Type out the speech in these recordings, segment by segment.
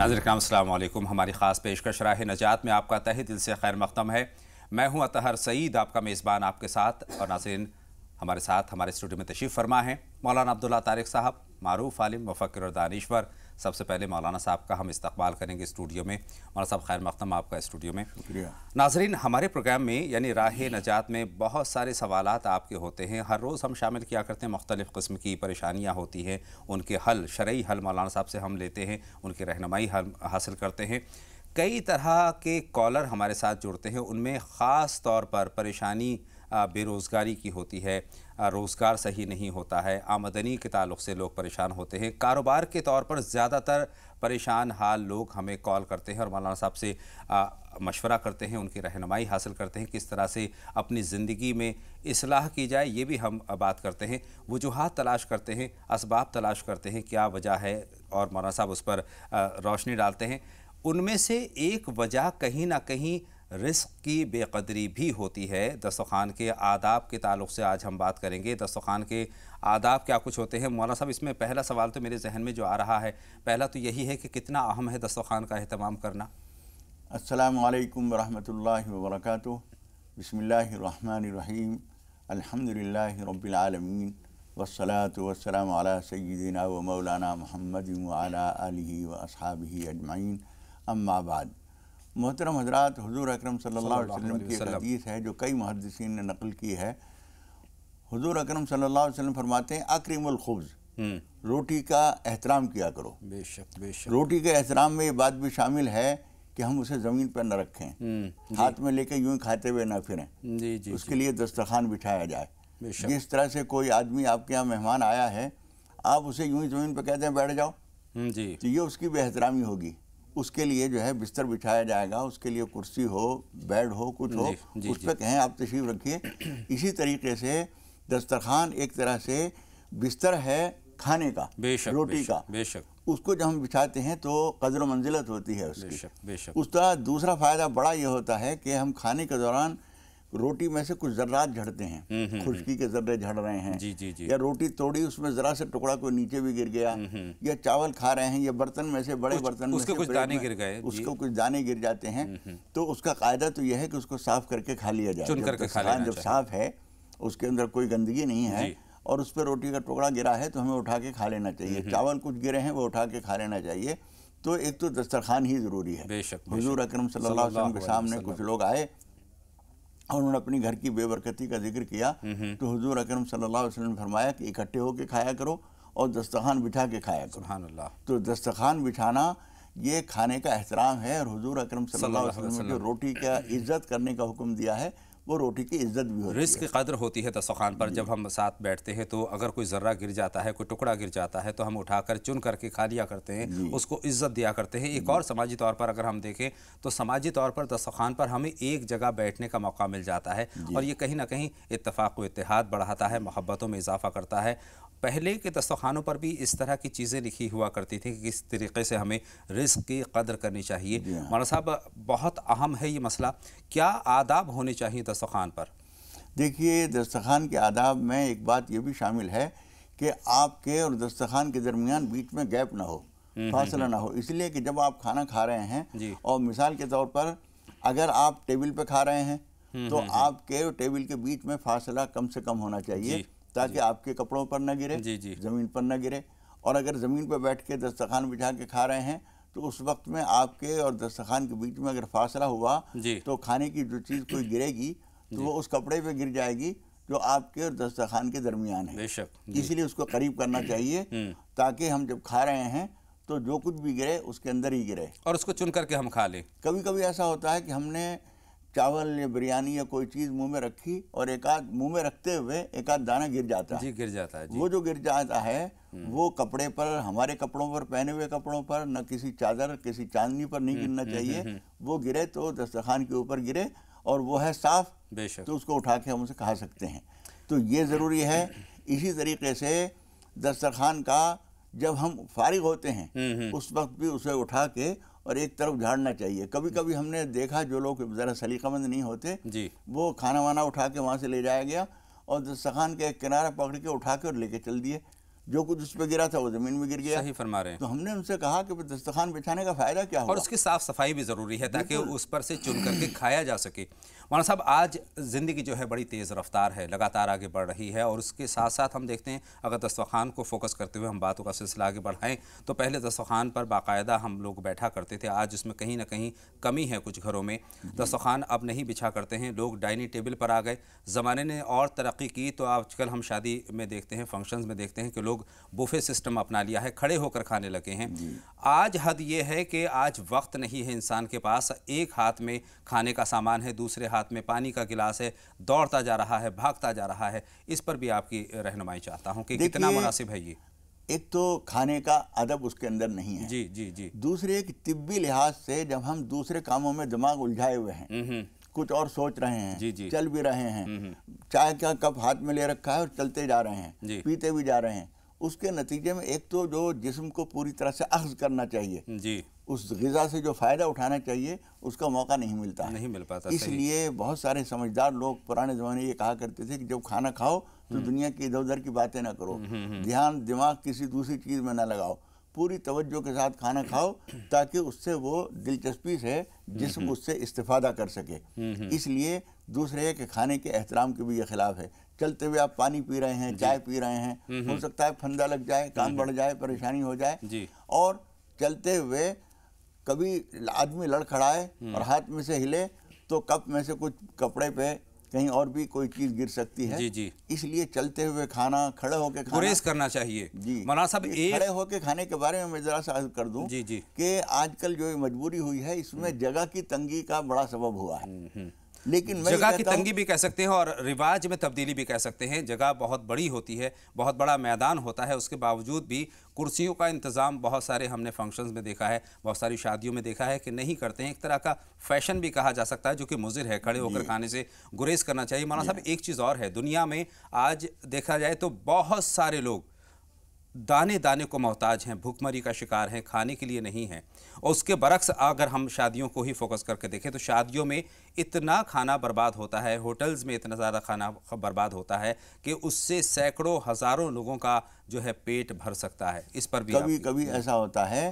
ناظرین کرام السلام علیکم۔ ہماری خاص پیشکش راہ نجات میں آپ کا تہہ دل سے خیر مقدم ہے۔ میں ہوں اطہر سعید، آپ کا میزبان آپ کے ساتھ، اور ناظرین ہمارے ساتھ ہمارے اسٹوڈیو میں تشریف فرما ہیں مولانا عبداللہ طارق صاحب، معروف عالم، مفکر اور دانشور۔ سب سے پہلے مولانا صاحب کا ہم استقبال کریں گے اسٹوڈیو میں۔ مولانا صاحب خیر مقدم آپ کا اسٹوڈیو میں۔ شکریہ۔ ناظرین ہمارے پروگرام میں یعنی راہ نجات میں بہت سارے سوالات آپ کے ہوتے ہیں، ہر روز ہم شامل کیا کرتے ہیں، مختلف قسم کی پریشانیاں ہوتی ہیں، ان کے حل، شرعی حل مولانا صاحب سے ہم لیتے ہیں، ان کی رہنمائی حاصل کرتے ہیں۔ کئی طرح کے کالر ہمارے ساتھ جڑتے ہیں، ان میں خاص طور پر پریشانی بے روزگاری کی ہوتی ہے، روزگار صحیح نہیں ہوتا ہے، آمدنی کے تعلق سے لوگ پریشان ہوتے ہیں، کاروبار کے طور پر زیادہ تر پریشان حال لوگ ہمیں کال کرتے ہیں اور مولانا صاحب سے مشورہ کرتے ہیں، ان کی رہنمائی حاصل کرتے ہیں، کس طرح سے اپنی زندگی میں اصلاح کی جائے، یہ بھی ہم بات کرتے ہیں، وجوہات تلاش کرتے ہیں، اسباب تلاش کرتے ہیں، کیا وجہ ہے، اور مولانا صاحب اس پر روشنی ڈالتے ہیں۔ ان میں سے ایک وجہ کہیں نہ کہیں رزق کی بے قدری بھی ہوتی ہے۔ دسترخوان کے آداب کے تعلق سے آج ہم بات کریں گے، دسترخوان کے آداب کیا کچھ ہوتے ہیں۔ مولانا صاحب اس میں پہلا سوال تو میرے ذہن میں جو آ رہا ہے، پہلا تو یہی ہے کہ کتنا اہم ہے دسترخوان کا اہتمام کرنا۔ السلام علیکم ورحمۃ اللہ وبرکاتہ۔ بسم اللہ الرحمن الرحیم، الحمدللہ رب العالمین، والصلاة والسلام علی سیدنا و مولانا محمد وعلی آلہ و اصحابہ اجمعین، اما بعد۔ محترم حضرات، حضور اکرم صلی اللہ علیہ وسلم کی ایک حدیث ہے جو کئی محدثین نے نقل کی ہے۔ حضور اکرم صلی اللہ علیہ وسلم فرماتے ہیں اکرم الخبز، روٹی کا احترام کیا کرو۔ بے شک بے شک۔ روٹی کے احترام میں یہ بات بھی شامل ہے کہ ہم اسے زمین پر نہ رکھیں، ہاتھ میں لے کے یوں ہی کھاتے ہوئے نہ پھریں، اس کے لیے دسترخوان بچھایا جائے۔ جس طرح سے کوئی آدمی آپ کے یہاں مہمان آیا ہے، آپ اسے یوں ہی زمین پہ کہتے ہیں بیٹھ جاؤ، تو یہ اس کی بے احترامی ہوگی۔ اس کے لیے جو ہے بستر بچھایا جائے گا، اس کے لیے کرسی ہو، بیڈ ہو، کچھ ہو، اس پہ کہیں آپ تشریف رکھیے۔ اسی طریقے سے دسترخوان ایک طرح سے بستر ہے کھانے کا، روٹی کا، اس کو جب ہم بچھاتے ہیں تو قدر و منزلت ہوتی ہے اس کی۔ اس طرح دوسرا فائدہ بڑا یہ ہوتا ہے کہ ہم کھانے کے دوران روٹی میں سے کچھ ذرات جھڑتے ہیں، خشکی کے ذرے جھڑ رہے ہیں، یا روٹی توڑی اس میں ذرا سے ٹکڑا کوئی نیچے بھی گر گیا، یا چاول کھا رہے ہیں، یا برتن میں سے بڑے برتن میں سے کچھ دانے گر گئے، اس کو کچھ دانے گر جاتے ہیں، تو اس کا قاعدہ تو یہ ہے کہ اس کو صاف کر کے کھا لیا جائے۔ جب صاف ہے، اس کے اندر کوئی گندگی نہیں ہے، اور اس پہ روٹی کا ٹکڑا گرا ہے تو ہمیں اٹھا کے کھا لینا چاہیے۔ چاول کچھ گرے ہیں وہ اٹھا کے کھا لینا چاہیے۔ تو ایک تو دسترخوان ہی ضروری ہے۔ حضور اکرم صلی اللہ علیہ وسلم کے سامنے کچھ لوگ آئے اور انہوں نے اپنی گھر کی بے برکتی کا ذکر کیا، تو حضور اکرم صلی اللہ علیہ وسلم نے فرمایا کہ اکٹھے ہو کے کھایا کرو اور دسترخوان بچھا کے کھایا کرو۔ سبحان اللہ۔ تو دسترخوان بچھانا یہ کھانے کا احترام ہے، اور حضور اکرم صلی اللہ علیہ وسلم نے جو روٹی کا عزت کرنے کا حکم دیا ہے، وہ روٹی کی عزت بھی ہوتی ہے۔ رزق کی قدر ہوتی ہے دسترخوان پر۔ جب ہم ساتھ بیٹھتے ہیں تو اگر کوئی ذرہ گر جاتا ہے، کوئی ٹکڑا گر جاتا ہے، تو ہم اٹھا کر چن کر کے کھا لیا کرتے ہیں، اس کو عزت دیا کرتے ہیں۔ ایک اور سماجی طور پر اگر ہم دیکھیں تو سماجی طور پر دسترخوان پر ہمیں ایک جگہ بیٹھنے کا موقع مل جاتا ہے، اور یہ کہیں نہ کہیں اتفاق و اتحاد بڑھاتا ہے، محبتوں میں اضافہ کرتا ہے۔ پہلے کے دسترخوانوں پر بھی اس طرح کی چیزیں لکھی ہوا کرتی تھیں کہ کس طریقے سے ہمیں رزق کی قدر کرنی چاہیے۔ مولانا صاحب بہت اہم ہے یہ مسئلہ، کیا آداب ہونے چاہیے دسترخوان پر؟ دیکھیے، دسترخوان کے آداب میں ایک بات یہ بھی شامل ہے کہ آپ کے اور دسترخوان کے درمیان بیچ میں گیپ نہ ہو، فاصلہ نہ ہو، اس لیے کہ جب آپ کھانا کھا رہے ہیں، اور مثال کے طور پر اگر آپ ٹیبل پہ کھا رہے ہیں تو آپ کے اور ٹیبل کے بیچ میں فاصلہ کم سے کم ہونا چاہیے، تاکہ آپ کے کپڑوں پر نہ گرے، زمین پر نہ گرے۔ اور اگر زمین پہ بیٹھ کے دسترخوان بچھا کے کھا رہے ہیں تو اس وقت میں آپ کے اور دسترخوان کے بیچ میں اگر فاصلہ ہوا تو کھانے کی جو چیز کوئی گرے گی تو وہ اس کپڑے پہ گر جائے گی جو آپ کے اور دسترخوان کے درمیان ہے۔ اسی لیے اس کو قریب کرنا چاہیے، تاکہ ہم جب کھا رہے ہیں تو جو کچھ بھی گرے اس کے اندر ہی گرے، اور اس کو چن کر کے ہم کھا لیں۔ کبھی کبھی ایسا ہوتا ہے کہ ہم نے چاول یا بریانی یا کوئی چیز منہ میں رکھی اور منہ میں رکھتے ہوئے ایک آدھ دانہ گر جاتا ہے، گر جاتا ہے، وہ جو گر جاتا ہے وہ کپڑے پر، ہمارے کپڑوں پر، پہنے ہوئے کپڑوں پر، نہ کسی چادر، کسی چاندنی پر نہیں گرنا چاہیے۔ وہ گرے تو دسترخوان کے اوپر گرے اور وہ ہے صاف، تو اس کو اٹھا کے ہم اسے کھا سکتے ہیں۔ تو یہ ضروری ہے۔ اسی طریقے سے دسترخوان کا جب ہم فارغ ہوتے ہیں اس وقت بھی اسے اٹھا کے اور ایک طرف جھاڑنا چاہیے۔ کبھی کبھی ہم نے دیکھا جو لوگ ذرا سلیقہ مند نہیں ہوتے، وہ کھانا وانا اٹھا کے وہاں سے لے جایا گیا اور دسترخوان کے ایک کنارہ پکڑ کے اٹھا کے اور لے کے چل دیے۔ جو کچھ اس پہ گرا تھا وہ زمین میں گر گیا. صحیح فرما رہے ہیں. تو ہم نے ان سے کہا کہ دسترخوان بچھانے کا فائدہ کیا ہوا, اور اس کی صاف صفائی بھی ضروری ہے تاکہ اس پر سے چن کر کے کھایا جا سکے. مولانا صاحب آج زندگی جو ہے بڑی تیز رفتار ہے, لگاتار آگے بڑھ رہی ہے, اور اس کے ساتھ ساتھ ہم دیکھتے ہیں اگر دسترخوان کو فوکس کرتے ہوئے ہم باتوں کا سلسلہ آگے بڑھائیں تو پہلے دسترخوان پر باقاعدہ ہم لوگ بیٹھا کرتے تھے. آج اس میں کہیں نہ کہیں کمی ہے کچھ گھروں میں. دسترخوان اب نہیں بچھا کرتے ہیں, لوگ ڈائننگ ٹیبل پر آ گئے. زمانے نے اور ترقی کی تو آج کل ہم شادی میں دیکھتے ہیں, فنکشنز میں دیکھتے ہیں کہ لوگ بوفے سسٹم اپنا لیا ہے, کھڑے ہو کر کھانے لگے ہیں. آج حد یہ ہے کہ آج وقت نہیں ہے انسان کے پاس, ایک ہاتھ میں کھانے کا سامان ہے, دوسرے ہاتھ میں پانی کا گلاس ہے, دوڑتا جا رہا ہے, بھاگتا جا رہا ہے. اس پر بھی آپ کی رہنمائی چاہتا ہوں کہ کتنا مناسب ہے یہ. ایک تو کھانے کا ادب اس کے اندر نہیں ہے, جی جی جی. دوسرے ایک طبی لحاظ سے جب ہم دوسرے کاموں میں دماغ الجھائے ہوئے ہیں, کچھ اور سوچ رہے ہیں, چل بھی رہے ہیں, چائے کا کپ ہاتھ میں لے رکھا ہے اور چلتے جا رہے ہیں, پیتے بھی جا رہے ہیں, اس کے نتیجے میں ایک تو جو جسم کو پوری طرح سے اخذ کرنا چاہیے, اس غذا سے جو فائدہ اٹھانا چاہیے, اس کا موقع نہیں ملتا ہے, نہیں مل پاتا. اس لیے بہت سارے سمجھدار لوگ پرانے زمانے یہ کہا کرتے تھے کہ جب کھانا کھاؤ تو دنیا کی ادھر ادھر کی باتیں نہ کرو, دماغ کسی دوسری چیز میں نہ لگاؤ, پوری توجہ کے ساتھ کھانا کھاؤ تاکہ اس سے وہ دلچسپی سے جسم اس سے استفادہ کر سکے. اس لیے دوسرے ہے کہ کھانے کے احترام کے بھی یہ خلاف ہے. چلتے ہوئے آپ پانی پی رہے ہیں, چائے پی رہے ہیں, ہو سکتا ہے پھندا لگ جائے, کام بڑھ جائے, پریشانی ہو جائے, اور چلتے ہوئے کبھی آدمی لڑ کھڑائے اور ہاتھ میں سے ہلے تو کپ میں سے کچھ کپڑے پہ کہیں اور بھی کوئی چیز گر سکتی ہے. اس لیے چلتے ہوئے کھانا, کھڑے ہو کے کھانا, گریز کرنا چاہیے. مولانا صاحب کھڑے ہو کے کھانے کے بارے میں ذرا سا عرض کر دوں کہ آج کل جو مجبوری ہوئی ہے اس میں جگہ کی تنگی کا بڑا سبب ہوا ہے. لیکن جگہ کی تنگی بھی کہہ سکتے ہیں اور رواج میں تبدیلی بھی کہہ سکتے ہیں. جگہ بہت بڑی ہوتی ہے, بہت بڑا میدان ہوتا ہے, اس کے باوجود بھی کرسیوں کا انتظام بہت سارے ہم نے فنکشنز میں دیکھا ہے, بہت ساری شادیوں میں دیکھا ہے کہ نہیں کرتے ہیں. ایک طرح کا فیشن بھی کہا جا سکتا ہے جو کہ مضر ہے. کھڑے ہو کر کھانے سے گریز کرنا چاہیے. مولانا صاحب ایک چیز اور ہے, دنیا میں آج دیکھا جائے تو بہت سارے لوگ دانے دانے کو محتاج ہیں, بھوک مری کا شکار ہیں, کھانے کے لیے نہیں ہیں. اور اس کے برعکس اگر ہم شادیوں کو ہی فوکس کر کے دیکھیں تو شادیوں میں اتنا کھانا برباد ہوتا ہے, ہوٹلز میں اتنا زیادہ کھانا برباد ہوتا ہے کہ اس سے سینکڑوں ہزاروں لوگوں کا جو ہے پیٹ بھر سکتا ہے. اس پر بھی کبھی کبھی ایسا ہوتا ہے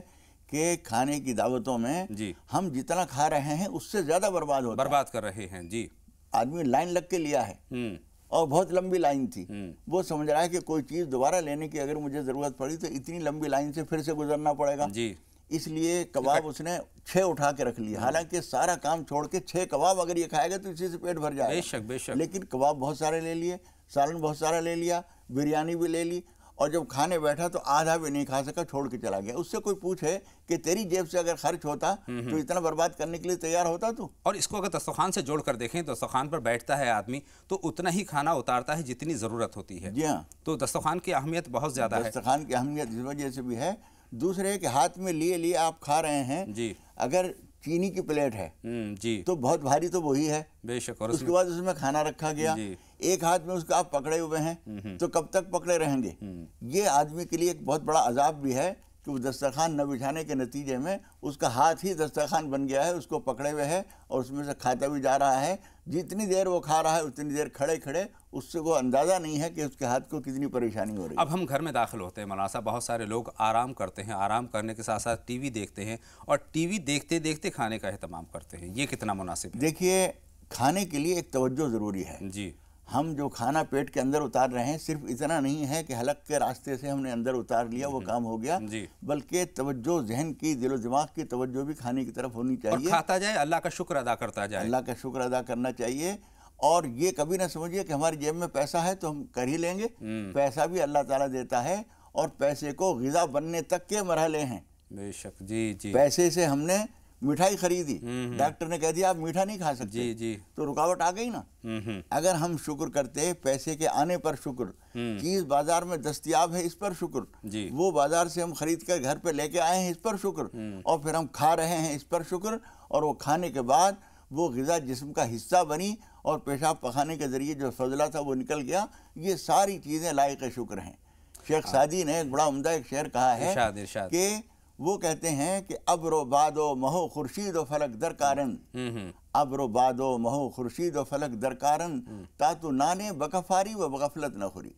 کہ کھانے کی دعوتوں میں ہم جتنا کھا رہے ہیں اس سے زیادہ برباد کر رہے ہیں. آدمی لائن لگ کے لیا ہے اور بہت لمبی لائن تھی, وہ سمجھ رہا ہے کہ کوئی چیز دوبارہ لینے کی اگر مجھے ضرورت پڑی تو اتنی لمبی لائن سے پھر سے گزرنا پڑے گا. اس لیے کباب اس نے 6 اٹھا کے رکھ لیا, حالانکہ سارا کام چھوڑ کے 6 کباب اگر یہ کھائے گا تو اسی سے پیٹ بھر جائے گا. بے شک. لیکن کباب بہت سارے لے لیے, سالن بہت سارا لے لیا, بریانی بھی لے لی, اور جب کھانے بیٹھا تو آدھا بھی نہیں کھا سکا, چھوڑ کے چلا گیا. اس سے کوئی پوچھے کہ تیری جیب سے اگر خرچ ہوتا تو اتنا برباد کرنے کے لیے تیار ہوتا تو؟ اور اس کو اگر دسترخوان سے جوڑ کر دیکھیں, دسترخوان پر بیٹھتا ہے آدمی تو اتنا ہی کھانا اتارتا ہے جتنی ضرورت ہوتی ہے. جی ہاں, تو دسترخوان کی اہمیت بہت زیادہ ہے. دسترخوان کی اہمیت اس وجہ سے بھی ہے. دوسرے کہ ہاتھ میں لیے آپ کھا رہے ہیں, اگر چینی کی پلیٹ ہے تو بہت بھاری تو وہی ہے, بے شک, اور اس کے بعد اس میں کھانا رکھا گیا, ایک ہاتھ میں اس کو آپ پکڑے ہوئے ہیں تو کب تک پکڑے رہیں گے. یہ آدمی کے لیے ایک بہت بڑا عذاب بھی ہے کہ وہ دسترخوان نہ بچھانے کے نتیجے میں اس کا ہاتھ ہی دسترخوان بن گیا ہے, اس کو پکڑے ہوئے ہے اور اس میں سے کھاتا بھی جا رہا ہے. جتنی دیر وہ کھا رہا ہے اتنی دیر کھڑے کھڑے, اس سے وہ اندازہ نہیں ہے کہ اس کے ہاتھ کو کتنی پریشانی ہو رہی ہے. اب ہم گھر میں داخل ہوتے ہیں مولانا صاحب, بہت سارے لوگ آرام کرتے ہیں, آرام کرنے کے ساتھ ساتھ ٹی وی دیکھتے ہیں, اور ٹی وی دیکھتے دیکھتے کھانے کا اہتمام کرتے ہیں. یہ کتنا مناسب ہے؟ دیکھیے, کھانے کے لیے ایک توجہ ضروری ہے. ہم جو کھانا پیٹ کے اندر اتار رہے ہیں صرف اتنا نہیں ہے کہ حلق کے راستے سے ہم نے اندر اتار لیا, وہ کام ہو گیا, بلکہ توجہ ذہن کی, دل و دماغ کی توجہ بھی کھانے کی طرف ہونی چاہیے. اور کھاتا جائے, اللہ کا شکر ادا کرتا جائے. اللہ کا شکر ادا کرنا چاہیے. اور یہ کبھی نہ سمجھیے کہ ہماری جیب میں پیسہ ہے تو ہم کر ہی لیں گے. پیسہ بھی اللہ تعالیٰ دیتا ہے, اور پیسے کو غذا بننے تک کے مرحلے ہیں. بے شک. جی. پیسے سے ہم نے مٹھائی خریدی, ڈاکٹر نے کہہ دیا آپ میٹھا نہیں کھا سکتے, تو رکاوٹ آ گئی نا. اگر ہم شکر کرتے, پیسے کے آنے پر شکر, چیز بازار میں دستیاب ہے اس پر شکر, وہ بازار سے ہم خرید کر گھر پہ لے کے آئے ہیں اس پر شکر, اور پھر ہم کھا رہے ہیں اس پر شکر, اور وہ کھانے کے بعد وہ غذا جسم کا حصہ بنی اور پیشاب پخانے کے ذریعے جو فضلہ تھا وہ نکل گیا. یہ ساری چیزیں لائق شکر ہیں. شیخ سعدی نے ایک بڑا عمدہ ایک شعر کہا ہے کہ وہ کہتے ہیں کہ ابر و باد و مہو خورشید و فلک در کارن، ابر و باد و مہو خورشید و فلک در کارن، تا تو نانے بکفاری و بغفلت نہ خوری،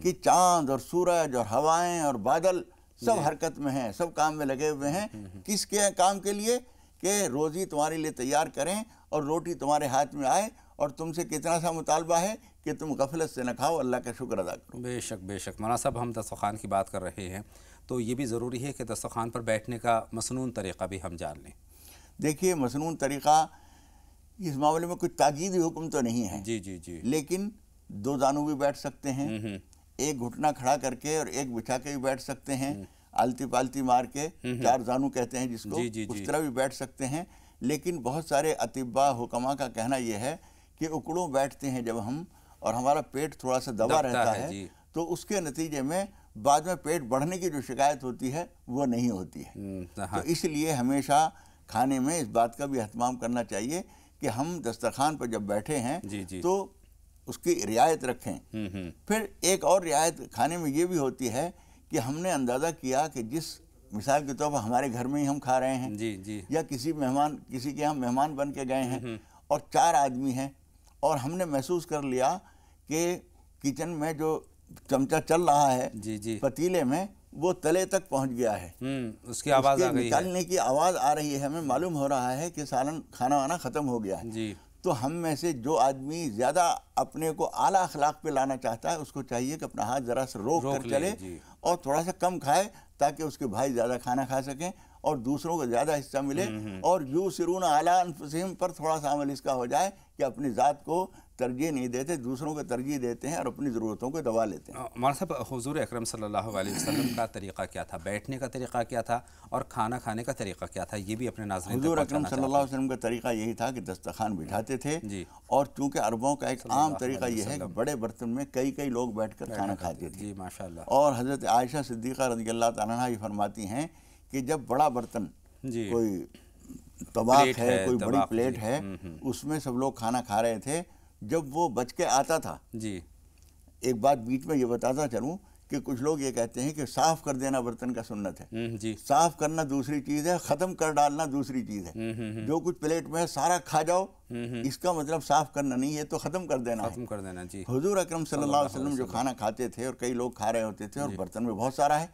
کہ چاند اور سورج اور ہوائیں اور بادل سب حرکت میں ہیں، سب کام میں لگے ہوئے ہیں، کس کے کام کے لیے؟ کہ روزی تمہارے لیے تیار کریں اور روٹی تمہارے ہاتھ میں آئے، اور تم سے کتنا سا مطالبہ ہے کہ تم غفلت سے نہ کھاؤ، اللہ کا شکر ادا کرو۔ بے شک بے شک۔ مولانا صاحب ہم دسترخوان کی بات کر رہے ہیں تو یہ بھی ضروری ہے کہ دسترخوان پر بیٹھنے کا مسنون طریقہ بھی ہم جان لیں۔ دیکھیے مسنون طریقہ اس معاملے میں کوئی تاکیدی حکم تو نہیں ہے، جی جی جی، لیکن دو زانو بھی بیٹھ سکتے ہیں، ایک گھٹنا کھڑا کر کے اور ایک بچھا کے بھی بیٹھ سکتے ہیں، آلتی پالتی مار کے، چار زانو کہتے ہیں جس کو، اس طرح بھی بیٹھ سکتے ہیں۔ لیکن بہت سارے اطباء حکماء کا کہنا یہ ہے کہ اکڑوں بیٹھتے ہیں جب ہم، اور ہمارا پیٹ تھوڑا سا دبا رہتا ہے، تو اس کے نتیجے میں بعد میں پیٹ بڑھنے کی جو شکایت ہوتی ہے وہ نہیں ہوتی ہے۔ تو اس لیے ہمیشہ کھانے میں اس بات کا بھی اہتمام کرنا چاہیے کہ ہم دسترخوان پر جب بیٹھے ہیں تو اس کی رعایت رکھیں۔ پھر ایک اور رعایت کھانے میں یہ بھی ہوتی ہے کہ ہم نے اندازہ کیا کہ جس مثال کے طور پر ہمارے گھر میں ہی ہم کھا رہے ہیں، یا کسی کے ہم مہمان بن کے گئے ہیں اور 4 آدمی ہیں، اور ہم نے محسوس کر لیا کہ کچن میں جو چمچہ چل رہا ہے پتیلے میں وہ تلے تک پہنچ گیا ہے، اس کی آواز آ گئی ہے، نکالنے کی آواز آ رہی ہے، ہمیں معلوم ہو رہا ہے کہ سالن کھانا وانا ختم ہو گیا ہے۔ تو ہم میں سے جو آدمی زیادہ اپنے کو اعلیٰ اخلاق پہ لانا چاہتا ہے اس کو چاہیے کہ اپنا ہاتھ ذرا سا روک کر چلے اور تھوڑا سا کم کھائے، تاکہ اس کے بھائی زیادہ کھانا کھا سکیں اور دوسروں کو زیادہ حصہ ملے، اور یوسرون علی انفسہم پر تھوڑا سا عمل اس کا ہو جائے کہ اپنی ذات کو ترجیح نہیں دیتے، دوسروں کو ترجیح دیتے ہیں اور اپنی ضرورتوں کو دبا لیتے ہیں۔ مولانا صاحب حضور اکرم صلی اللہ علیہ وسلم کا طریقہ کیا تھا، بیٹھنے کا طریقہ کیا تھا اور کھانا کھانے کا طریقہ کیا تھا، یہ بھی اپنے ناظرین تک حضور پہنچانا اکرم صلی اللہ علیہ وسلم کا طریقہ یہی تھا کہ دسترخوان بٹھاتے تھے، اور چونکہ عربوں کا ایک عام طریقہ یہ ہے کہ بڑے برتن میں کئی لوگ بیٹھ کر کھانا کھاتے تھے، اور حضرت عائشہ صدیقہ رضی اللہ تعالیٰ عنہا یہ فرماتی ہیں کہ جب بڑا برتن کوئی طباق ہے، کوئی بڑی پلیٹ ہے، اس میں سب لوگ کھانا کھا رہے تھے، جب وہ بچ کے آتا تھا، ایک بات بیچ میں یہ بتاتا چلوں کہ کچھ لوگ یہ کہتے ہیں کہ صاف کر دینا برتن کا سنت ہے، صاف کرنا دوسری چیز ہے، ختم کر ڈالنا دوسری چیز ہے۔ جو کچھ پلیٹ میں ہے سارا کھا جاؤ، اس کا مطلب صاف کرنا نہیں ہے، تو ختم کر دینا ہے۔ حضور اکرم صلی اللہ علیہ وسلم جو کھانا کھاتے تھے اور کئی لوگ کھا رہے ہوتے تھے اور برتن میں بہت سارا ہے،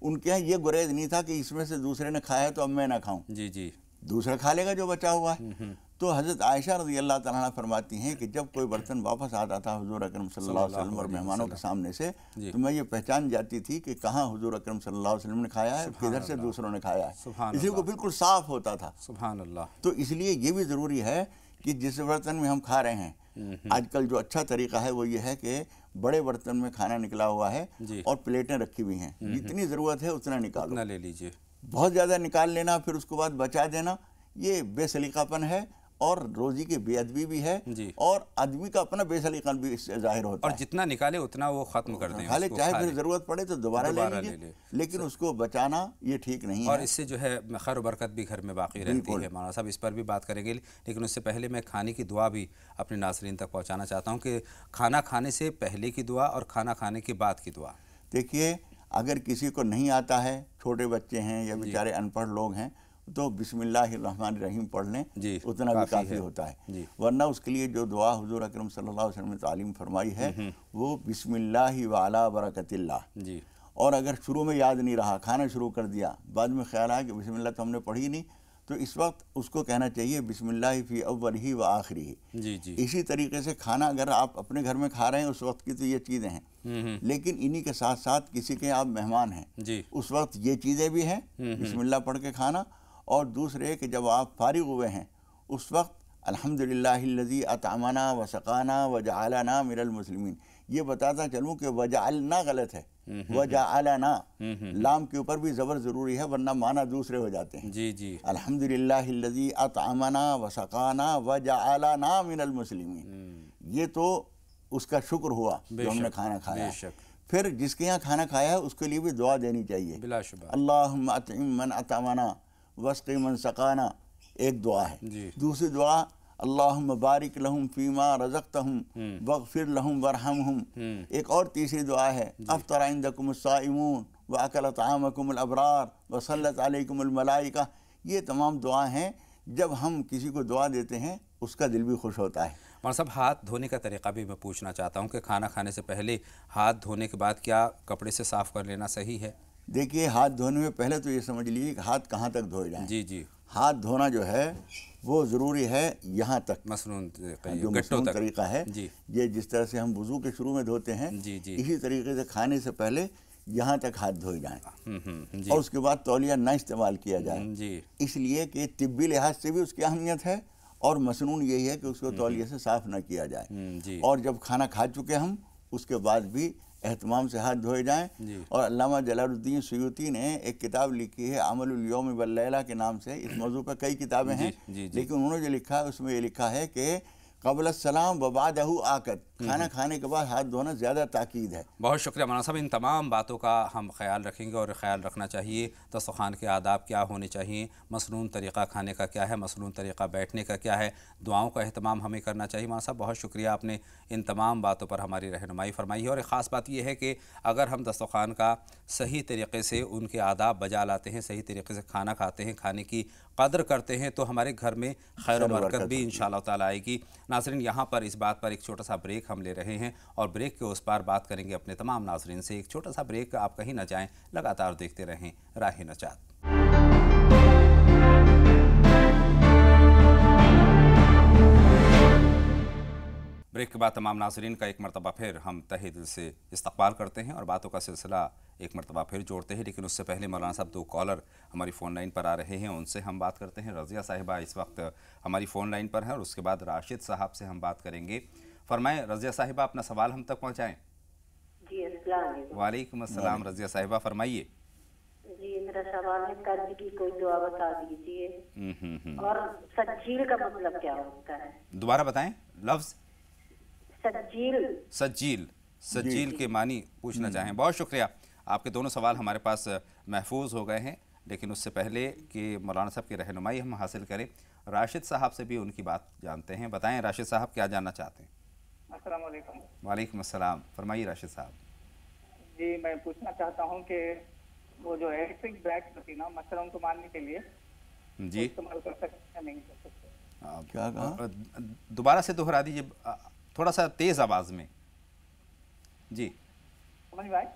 ان کے یہاں یہ گریز نہیں تھا کہ اس میں سے دوسرے نے کھایا ہے تو اب میں نہ کھاؤں، دوسرا کھا لے گا جو بچا ہوا ہے۔ تو حضرت عائشہ رضی اللہ تعالیٰ عنہ فرماتی ہیں کہ جب کوئی برتن واپس آتا تھا حضور اکرم صلی اللہ علیہ وسلم اور مہمانوں کے سامنے سے، تو میں یہ پہچان جاتی تھی کہ کہاں حضور اکرم صلی اللہ علیہ وسلم نے کھایا ہے، کدھر سے دوسروں نے کھایا ہے، اس لیے وہ بالکل صاف ہوتا تھا۔ سبحان اللہ۔ تو اس لیے یہ بھی ضروری ہے کہ جس برتن میں ہم کھا رہے ہیں، آج کل جو اچھا طریقہ ہے وہ یہ ہے کہ بڑے برتن میں کھانا نکلا ہوا ہے اور پلیٹیں رکھی ہوئی ہیں، جتنی ضرورت ہے اتنا نکالو، لے لیجئے۔ بہت زیادہ نکال لینا پھر اس کے بعد بچا دینا، یہ بے سلیقہ پن ہے اور روزی کی بے ادبی بھی ہے، اور آدمی کا اپنا بے سلیقہ بھی اس سے ظاہر ہوتا ہے۔ اور جتنا نکالے اتنا وہ ختم کر دیں، چاہے پھر ضرورت پڑے تو دوبارہ لے لیجیے، لیکن اس کو بچانا یہ ٹھیک نہیں ہے، اور اس سے جو ہے خیر و برکت بھی گھر میں باقی رہتی ہے۔ مولانا صاحب اس پر بھی بات کریں گے، لیکن اس سے پہلے میں کھانے کی دعا بھی اپنے ناظرین تک پہنچانا چاہتا ہوں کہ کھانا کھانے سے پہلے کی دعا اور کھانا کھانے کے بعد کی دعا۔ دیکھیے اگر کسی کو نہیں آتا ہے، چھوٹے بچے ہیں یا بیچارے ان پڑھ لوگ ہیں، تو بسم اللہ الرحمن الرحیم پڑھ لیں، اتنا بھی کافی ہوتا ہے، ورنہ اس کے لیے جو دعا حضور اکرم صلی اللہ علیہ وسلم نے تعلیم فرمائی ہے وہ بسم اللہ وعلی برکت اللہ۔ اور اگر شروع میں یاد نہیں رہا، کھانا شروع کر دیا، بعد میں خیال آیا کہ بسم اللہ تو ہم نے پڑھی نہیں، تو اس وقت اس کو کہنا چاہیے بسم اللہ فی اولہ و آخرہ۔ اسی طریقے سے کھانا اگر آپ اپنے گھر میں کھا رہے ہیں اس وقت کی تو یہ چیزیں ہیں، لیکن انہی کے ساتھ ساتھ کسی کے آپ مہمان ہیں اس وقت یہ چیزیں بھی ہیں، بسم اللہ پڑھ کے کھانا، اور دوسرے کہ جب آپ فارغ ہوئے ہیں اس وقت الحمدللہ الذی اطعمنا وسقانا وجعلنا من المسلمین۔ یہ بتاتا چلوں کہ وجعلنا غلط ہے، وجعلنا لام کے اوپر بھی زبر ضروری ہے ورنہ معنی دوسرے ہو جاتے ہیں۔ الحمدللہ الذی اطعمنا وسقانا وجعلنا من المسلمین، یہ تو اس کا شکر ہوا جو ہم نے کھانا کھایا۔ پھر جس کے یہاں کھانا کھایا ہے اس کے لیے بھی دعا دینی چاہیے، اللہم اطعم من اطعمنا وسقی من سقانا، ایک دعا ہے۔ دوسری دعا اللہم بارک لہم فیما رزقتہم واغفر لہم ورحمہم، ایک اور تیسری دعا ہے افطر عندکم الصائمون وَأَكَلَ طَعَامَكُمُ الْأَبْرَارُ وَصَلَّتْ عَلَيْكُمُ الْمَلَائِكَةُ، یہ تمام دعا ہیں، جب ہم کسی کو دعا دیتے ہیں اس کا دل بھی خوش ہوتا ہے۔ مولانا صاحب ہاتھ دھونے کا طریقہ بھی میں پوچھنا چاہتا ہوں کہ کھانا کھانے سے پہلے ہاتھ دھونے کے بعد کیا کپڑے سے صاف کر لینا صحیح ہے؟ دیکھیے، ہاتھ دھونے میں پہلے تو یہ سمجھ لیجیے کہ ہاتھ کہاں تک دھوئے جائیں۔ جی جی، ہاتھ دھونا جو ہے وہ ضروری ہے یہاں تک، مسنون جو مسنون طریقہ ہے۔ جی یہ جس طرح سے ہم وضو کے شروع میں دھوتے ہیں، جی جی، اسی طریقے سے کھانے سے پہلے یہاں تک ہاتھ دھوئے جائیں، جی اور اس کے بعد تولیہ نہ استعمال کیا جائے، جی اس لیے کہ طبی لحاظ سے بھی اس کی اہمیت ہے، اور مسنون یہی ہے کہ اس کو تولیہ سے صاف نہ کیا جائے۔ جی، اور جب کھانا کھا چکے ہم، اس کے بعد بھی اہتمام سے ہاتھ دھوئے جائیں۔ جی، اور علامہ جلال الدین سیوطی نے ایک کتاب لکھی ہے عمل الیوم واللیلہ کے نام سے، اس موضوع پر کئی کتابیں ہیں، جی، لیکن انہوں نے جو لکھا ہے اس میں یہ لکھا ہے کہ قبل السلام و بعدہ آکد، کھانا کھانے کے بعد ہاتھ دھونا زیادہ تاکید ہے۔ بہت شکریہ مولانا صاحب، ان تمام باتوں کا ہم خیال رکھیں گے، اور خیال رکھنا چاہیے دسترخوان کے آداب کیا ہونے چاہیے، مسنون طریقہ کھانے کا کیا ہے، مسنون طریقہ بیٹھنے کا کیا ہے، دعاؤں کا اہتمام ہمیں کرنا چاہیے۔ مولانا صاحب بہت شکریہ، آپ نے ان تمام باتوں پر ہماری رہنمائی فرمائی ہے۔ اور ایک خاص بات یہ ہے کہ اگر ہم دسترخوان کا صحیح طریقے سے ان کے آداب بجا لاتے ہیں، صحیح طریقے سے کھانا کھاتے ہیں، کھانے کی قدر کرتے ہیں، تو ہمارے گھر میں خیر و برکت بھی انشاءاللہ تعالیٰ آئے گی۔ ناظرین، یہاں پر اس بات پر ایک چھوٹا سا بریک ہم لے رہے ہیں، اور بریک کے اس پار بات کریں گے اپنے تمام ناظرین سے۔ ایک چھوٹا سا بریک، آپ کہیں نہ جائیں، لگاتار دیکھتے رہیں راہ نجات۔ بریک کے بعد تمام ناظرین کا ایک مرتبہ پھر ہم تہہ دل سے استقبال کرتے ہیں اور باتوں کا سلسلہ ایک مرتبہ پھر جوڑتے ہیں، لیکن اس سے پہلے مولانا صاحب دو کالر ہماری فون لائن پر آ رہے ہیں، ان سے ہم بات کرتے ہیں۔ رضیہ صاحبہ اس وقت ہماری فون لائن پر ہیں، اور اس کے بعد راشد صاحب سے ہم بات کریں گے۔ فرمائیں رضیہ صاحبہ، اپنا سوال ہم تک پہنچائیں۔ جی السلام علیکم۔ وعلیکم السلام رضیہ صاحبہ، فرمائیے۔ جی میرا سوال ہے، قرض کی کوئی دعا بتا دیجیے، اور سجیل کا مطلب کیا ہوتا ہے؟ دوبارہ بتائیں لفظ۔ سجیل۔ سجیل کے معنی پوچھنا چاہیں۔ بہت شکریہ، آپ کے دونوں سوال ہمارے پاس محفوظ ہو گئے ہیں، لیکن اس سے پہلے کہ مولانا صاحب کی رہنمائی ہم حاصل کریں، راشد صاحب سے بھی ان کی بات جانتے ہیں۔ بتائیں راشد صاحب کیا جاننا چاہتے ہیں؟ السلام علیکم۔ وعلیکم السلام، فرمائیے راشد صاحب۔ جی میں پوچھنا چاہتا ہوں کہ وہ جو الیکٹرک بریکس ہوتی نا مچھروں کو مارنے کے لیے، جی استعمال کر سکتے ہیں نہیں کر سکتے؟ کیا کہا؟ دوبارہ سے دہرا دیجیے تھوڑا سا تیز آواز میں۔ جی سمجھ میں آئے؟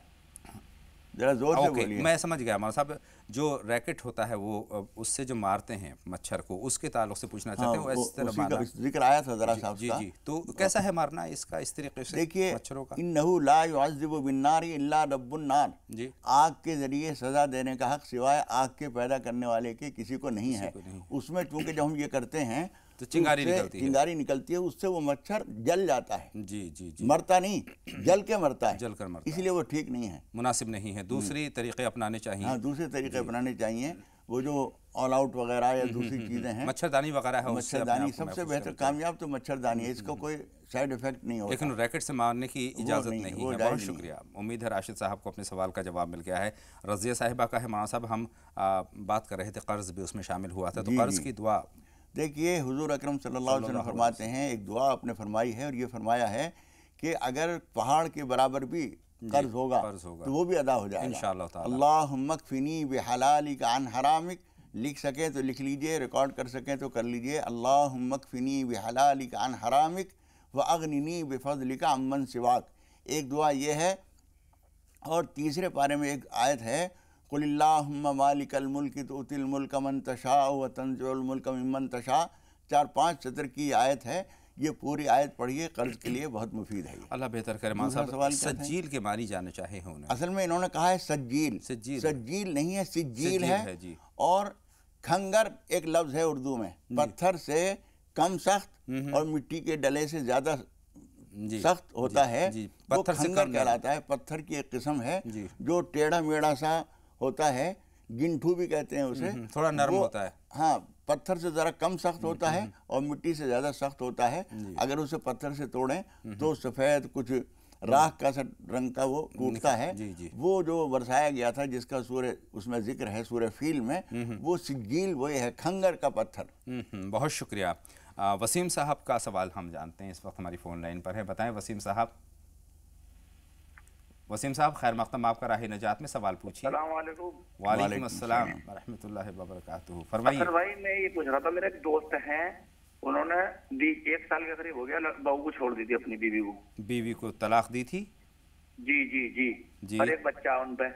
ذرا زور سے اوکے، بولیے۔ میں سمجھ گیا مولانا صاحب، جو ریکٹ ہوتا ہے وہ اس سے جو مارتے ہیں مچھر کو، اس کے تعلق سے پوچھنا چاہتے ہیں۔ وہ اس طرح مارنا، ذکر آیا تھا ذرا صاحب جی کا۔ جی، تو کیسا ہے مارنا اس کا اس طریقے سے دیکھیے، مچھروں کا؟ انہو لا يعذب بالنار الا رب النار، جی، آگ کے ذریعے سزا دینے کا حق سوائے آگ کے پیدا کرنے والے کے کسی کو نہیں ہے۔ اس میں چونکہ جب ہم یہ کرتے ہیں تو چنگاری نکلتی ہے، چنگاری نکلتی ہے، اس سے وہ مچھر جل جاتا ہے، جی جی جی، مرتا نہیں، جل کے مرتا ہے، جل کر مرتا اس لیے وہ ٹھیک نہیں ہے، مناسب نہیں ہے، دوسری طریقے اپنانے چاہیے۔ ہاں دوسرے طریقے اپنانے چاہیے، وہ جو آل آؤٹ وغیرہ یا دوسری چیزیں ہیں، مچھردانی وغیرہ ہے، اس سے اپنے مچھردانی آپ کو سب سے محفوظ بہتر کرنا کامیاب تو مچھردانی ہے، اس کا کوئی سائیڈ ایفیکٹ نہیں ہوتا۔ لیکن ریکٹ سے مارنے کی اجازت نہیں، نہیں وہ ہے۔ جائز بہت نہیں شکریہ، امید ہے راشد صاحب کو اپنے سوال کا جواب مل گیا ہے۔ رضیہ صاحبہ کا ہے مولانا صاحب، ہم بات کر رہے تھے قرض بھی اس میں شامل ہوا تھا، تو قرض کی دعا۔ دیکھیے حضور اکرم صلی اللہ علیہ وسلم فرماتے ہیں، ایک دعا آپ نے فرمائی ہے، اور یہ فرمایا ہے کہ اگر پہاڑ کے برابر بھی قرض ہوگا تو وہ بھی ادا ہو جائے گا انشاءاللہ تعالی۔ اللہم اکفنی بحلالک عن حرامک، لکھ سکیں تو لکھ لیجئے، ریکارڈ کر سکیں تو کر لیجئے، اللہم اکفنی بحلالک عن حرامک واغننی بفضلک عمن سواک۔ ایک دعا یہ ہے، اور تیسرے پارے میں ایک آیت ہے، قل اللہم مالک الملک تؤتی الملک من تشاء وتنزع الملک ممن تشاء، 4-5 سطر کی آیت ہے، یہ پوری آیت پڑھیے، قرض کے لیے بہت مفید ہے۔ اللہ بہتر کرے مولانا صاحب، سجیل کے معنی جاننے چاہے ہیں انہیں۔ اصل میں انہوں نے کہا ہے سجیل، سجیل نہیں ہے، سجیل ہے، اور کھنگر ایک لفظ ہے اردو میں، پتھر سے کم سخت اور مٹی کے ڈلے سے زیادہ سخت ہوتا ہے، وہ کھنگر کہلاتا ہے۔ پتھر کی ایک قسم ہے جو ٹیڑھا میڑھا سا ہوتا ہے، گنٹھو بھی کہتے ہیں اسے، تھوڑا نرم ہوتا ہے۔ ہاں، پتھر سے ذرا کم سخت ہوتا ہے اور مٹی سے زیادہ سخت ہوتا ہے۔ اگر اسے پتھر سے توڑیں تو سفید کچھ راکھ کا سا رنگ کا وہ ٹوٹتا ہے۔ وہ جو برسایا گیا تھا جس کا سورہ اس میں ذکر ہے سورہ فیل میں، وہ سجیل وہی ہے، کھنگر کا پتھر۔ بہت شکریہ۔ وسیم صاحب کا سوال ہم جانتے ہیں، اس وقت ہماری فون لائن پر ہے۔ بتائیں وسیم صاحب۔ वसीम साहब खैर मक़दम, आपका राह नजात में सवाल पूछिए। अस्सलाम वालेकुम। वालेकुम अस्सलाम रहमतुल्लाहि व बरकातुहू। फरमाइए। असल भाई मैं ये पूछ रहा था, मेरे एक दोस्त हैं, उन्होंने 1 साल के करीब हो गया बहू को छोड़ दी थी, अपनी बीवी को। बीवी को तलाक दी थी? जी जी जी जी। और एक बच्चा उन पे।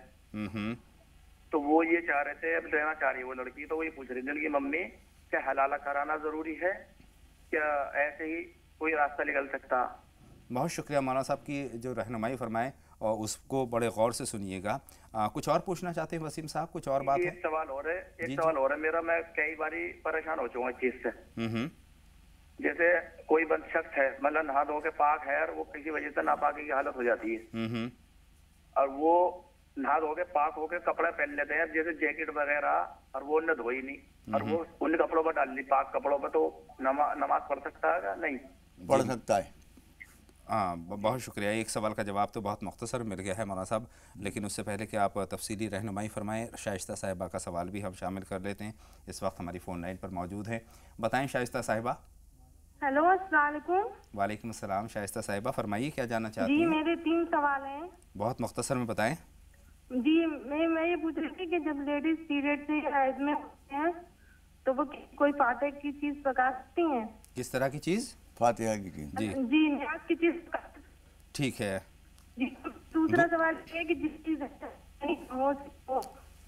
तो वो ये चाह रहे थे, अब रहना चाह रही है वो लड़की, तो वो ये पूछ रही थी कि मम्मी क्या हलाला कराना जरूरी है, क्या ऐसे ही कोई रास्ता निकल सकता? बहुत शुक्रिया मौलाना साहब की जो रहनुमाई फरमाए, और उसको बड़े गौर से सुनिएगा। कुछ और पूछना चाहते हैं वसीम साहब, कुछ और बात है? एक सवाल और है, मेरा, मैं कई बारी परेशान हो चुका हूँ इस चीज से। जैसे कोई बंद शख्स है, मतलब नहा धो के पाक है, और वो किसी वजह से नापाकी की हालत हो जाती है, और वो नहा धो के पाक होके कपड़े पहन लेते हैं, जैसे जैकेट वगैरह, और वो उन्हें धोई नहीं, और वो उन कपड़ों पर डाल ली, पाक कपड़ों पर, तो नमाज पढ़ सकता है? नहीं पढ़ सकता है। हाँ, बहुत शुक्रिया। एक सवाल का जवाब तो बहुत मुख्तसर मिल गया है मौलाना साहब, लेकिन उससे पहले कि आप तफसीली रहनुमाई फरमाएँ, शाइस्ता साहिबा का सवाल भी हम शामिल कर लेते हैं। इस वक्त हमारी फ़ोन लाइन पर मौजूद है। बताएं शाइस्ता साहिबा। हेलो, अस्सलाम वालेकुम। वालेकुम अस्सलाम। शाइस्ता साहिबा फरमाइए, क्या जानना चाहती हैं? जी मेरे 3 सवाल हैं। बहुत मुख्तसर में बताएं। जी मैं ये पूछ रही थी कि जब लेडीज पीरियड से हैज में होते हैं तो वो कोई फातिहा की चीज पका सकती हैं? किस तरह की चीज़? फातिहा की चीज। जी जी, न्याज की चीज। ठीक है। जी, दूसरा सवाल ये है कि जिस चीज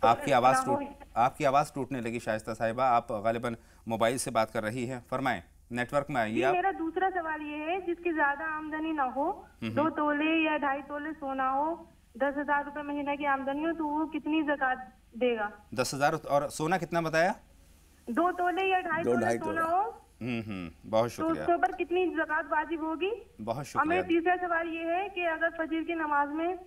आपकी आवाज़ टूटने लगी शाइस्ता साहिबा, आप गालिबन मोबाइल से बात कर रही हैं। फरमाएं, नेटवर्क में आइए आप। मेरा दूसरा सवाल ये है, जिसकी ज्यादा आमदनी ना हो, 2 तोले या 2.5 तोले सोना हो, 10,000 रुपए महीने की आमदनी हो, तो वो कितनी ज़कात देगा? 10,000। और सोना कितना बताया? 2 तोले या 2.5 तोले सोना हो। बहुत तो शुक्रिया। उसके ऊपर कितनी ज़कात वाजिब होगी? बहुत और शुक्रिया। मेरा तीसरा सवाल ये है कि अगर फजर की नमाज में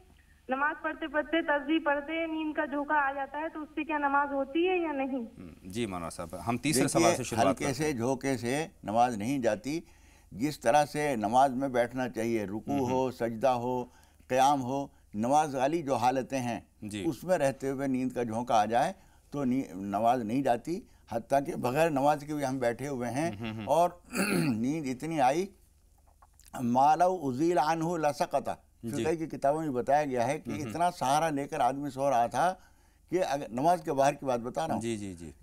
नमाज पढ़ते पढ़ते तस्बीह पढ़ते नींद का झोंका आ जाता है, तो उससे क्या नमाज होती है या नहीं? जी मौलाना साहब, हम तीसरे सवाल से शुरुआत हल्के से झोंके से नमाज नहीं जाती। जिस तरह से नमाज में बैठना चाहिए, रुकू हो, सजदा हो, क़याम हो, नमाज वाली जो हालतें हैं उसमें रहते हुए नींद का झोंका आ जाए तो नमाज नहीं जाती। हत्ता कि बगैर नमाज के भी हम बैठे हुए हैं और नींद इतनी आई, मालव उज़ील अन्हु लसक़ता, फिक़ह की किताबों में बताया गया है कि इतना सहारा लेकर आदमी सो रहा था कि अगर नमाज के बाहर की बात बता रहा हूँ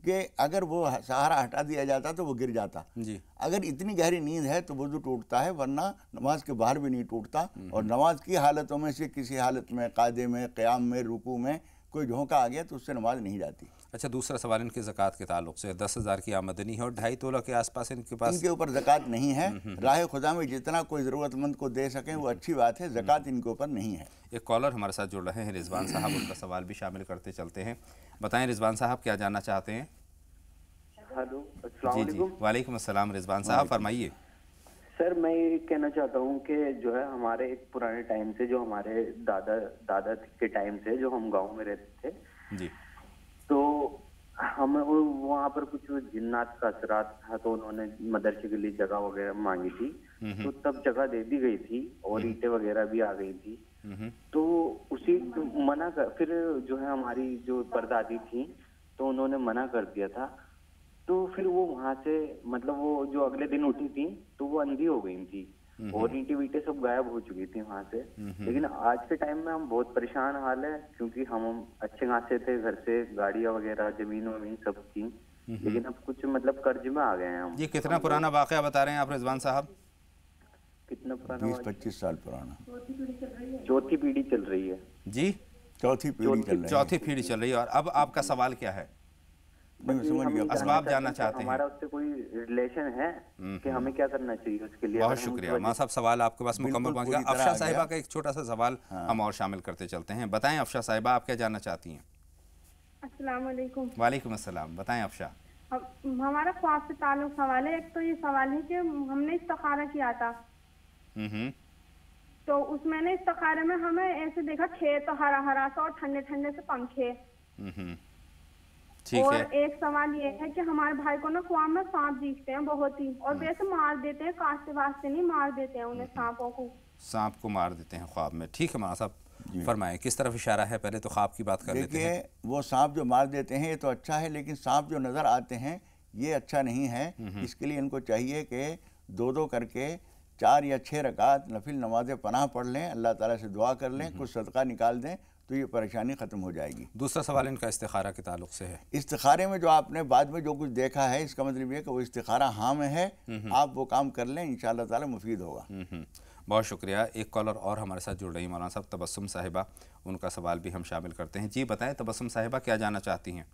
कि अगर वो सहारा हटा दिया जाता तो वो गिर जाता। अगर इतनी गहरी नींद है तो वज़ू टूटता है, वरना नमाज के बाहर भी नहीं टूटता। और नमाज की हालतों में से किसी हालत में, कायदे में, क़याम में, रुकू में कोई झोंका आ गया तो उससे नमाज नहीं जाती। अच्छा, दूसरा सवाल इनके ज़कात के ताल्लुक से, 10,000 की आमदनी है और 2.5 तोला के आसपास इनके पास, इनके ऊपर ज़कात नहीं है। राह खुदा में जितना कोई ज़रूरतमंद को दे सकें वो अच्छी बात है, ज़कात इनके ऊपर नहीं है। एक कॉलर हमारे साथ जुड़ रहे हैं, रिजवान साहब, उनका सवाल भी शामिल करते चलते हैं। बताएं रिजवान साहब, क्या जानना चाहते हैं? हेलो, अस्सलाम वालेकुम। वालेकुम अस्सलाम। रिजवान साहब फरमाइए। सर मैं ये कहना चाहता हूँ कि जो है हमारे एक पुराने टाइम से, जो हमारे दादा के टाइम से जो हम गांव में रहते थे जी, तो हमें वहाँ पर कुछ जिन्नात का असरात था, तो उन्होंने मदरसे के लिए जगह वगैरह मांगी थी, तो तब जगह दे दी गई थी और ईंटें वगैरह भी आ गई थी। तो उसी फिर जो है हमारी जो परदादी थी तो उन्होंने मना कर दिया था। तो फिर वो वहां से, मतलब वो जो अगले दिन उठी थी तो वो अंधी हो गई थी और ईंटें वीटें सब गायब हो चुकी थी वहां से। लेकिन आज के टाइम में हम बहुत परेशान हाल है, क्योंकि हम अच्छे खासे थे, घर से गाड़ियां वगैरह, जमीन वमीन सब थी, लेकिन अब कुछ मतलब कर्ज में आ गए हैं हम। ये कितना पुराना वाकया बता रहे हैं आप रिजवान साहब? कितना पुराना? 20-25 साल पुराना। चौथी पीढ़ी चल रही है जी, चौथी पीढ़ी चल रही है। और अब आपका सवाल क्या है? असबाब जानना चाहते हैं? हमारा उससे कोई रिलेशन है कि हमें क्या करना चाहिए उसके लिए? बहुत शुक्रिया मां साहब, सवाल आपके पास मुकम्मल पहुंच गया। अफशा साहिबा का एक छोटा सा सवाल हम और शामिल करते चलते हैं। बताएं अफशा साहिबा, आप क्या जानना चाहती हैं? अस्सलाम वालेकुम। वालेकुम अस्सलाम। बताएं अफशा। हमारा ख्वाब से ताल्लुक सवाल है। एक तो ये सवाल है कि हमने इस्तिखारा किया था, तो उसमें ने इस्तिखारे में हमें ऐसे देखा खेत हरा हरा सा और ठंडे ठंडे से पंखे। ठीक और है। एक सवाल ये है कि हमारे भाई को ना ख्वाब में सांप दिखते हैं बहुत ही, और वैसे मार देते हैं, काटते वास्ते नहीं, मार देते हैं उन्हें, सांप को मार देते हैं ख्वाब में। ठीक है मां साहब, फरमाएं किस तरफ इशारा है? पहले तो ख्वाब की बात कर लेते हैं। देखिए, वो सांप जो मार देते हैं ये तो अच्छा है, लेकिन सांप जो नज़र आते हैं ये अच्छा नहीं है। इसके लिए इनको चाहिए कि 2-2 करके 4 या 6 रकात नफिल नमाज़ पनाह पढ़ लें, अल्लाह ताला से दुआ कर लें, कुछ सदका निकाल दें तो ये परेशानी ख़त्म हो जाएगी। दूसरा सवाल इनका इस्तिखारा के ताल्लुक़ से है। इस्तिखारे में जो आपने बाद में जो कुछ देखा है, इसका मतलब ये कि वो इस्तिखारा हाँ में है, आप वो काम कर लें, इंशाअल्लाह ताला मुफीद होगा। बहुत शुक्रिया। एक कॉलर और हमारे साथ जुड़ रही मौलाना साहब, तबस्सुम साहिबा, उनका सवाल भी हम शामिल करते हैं। जी बताएं तबस्सुम साहिबा, क्या जानना चाहती हैं?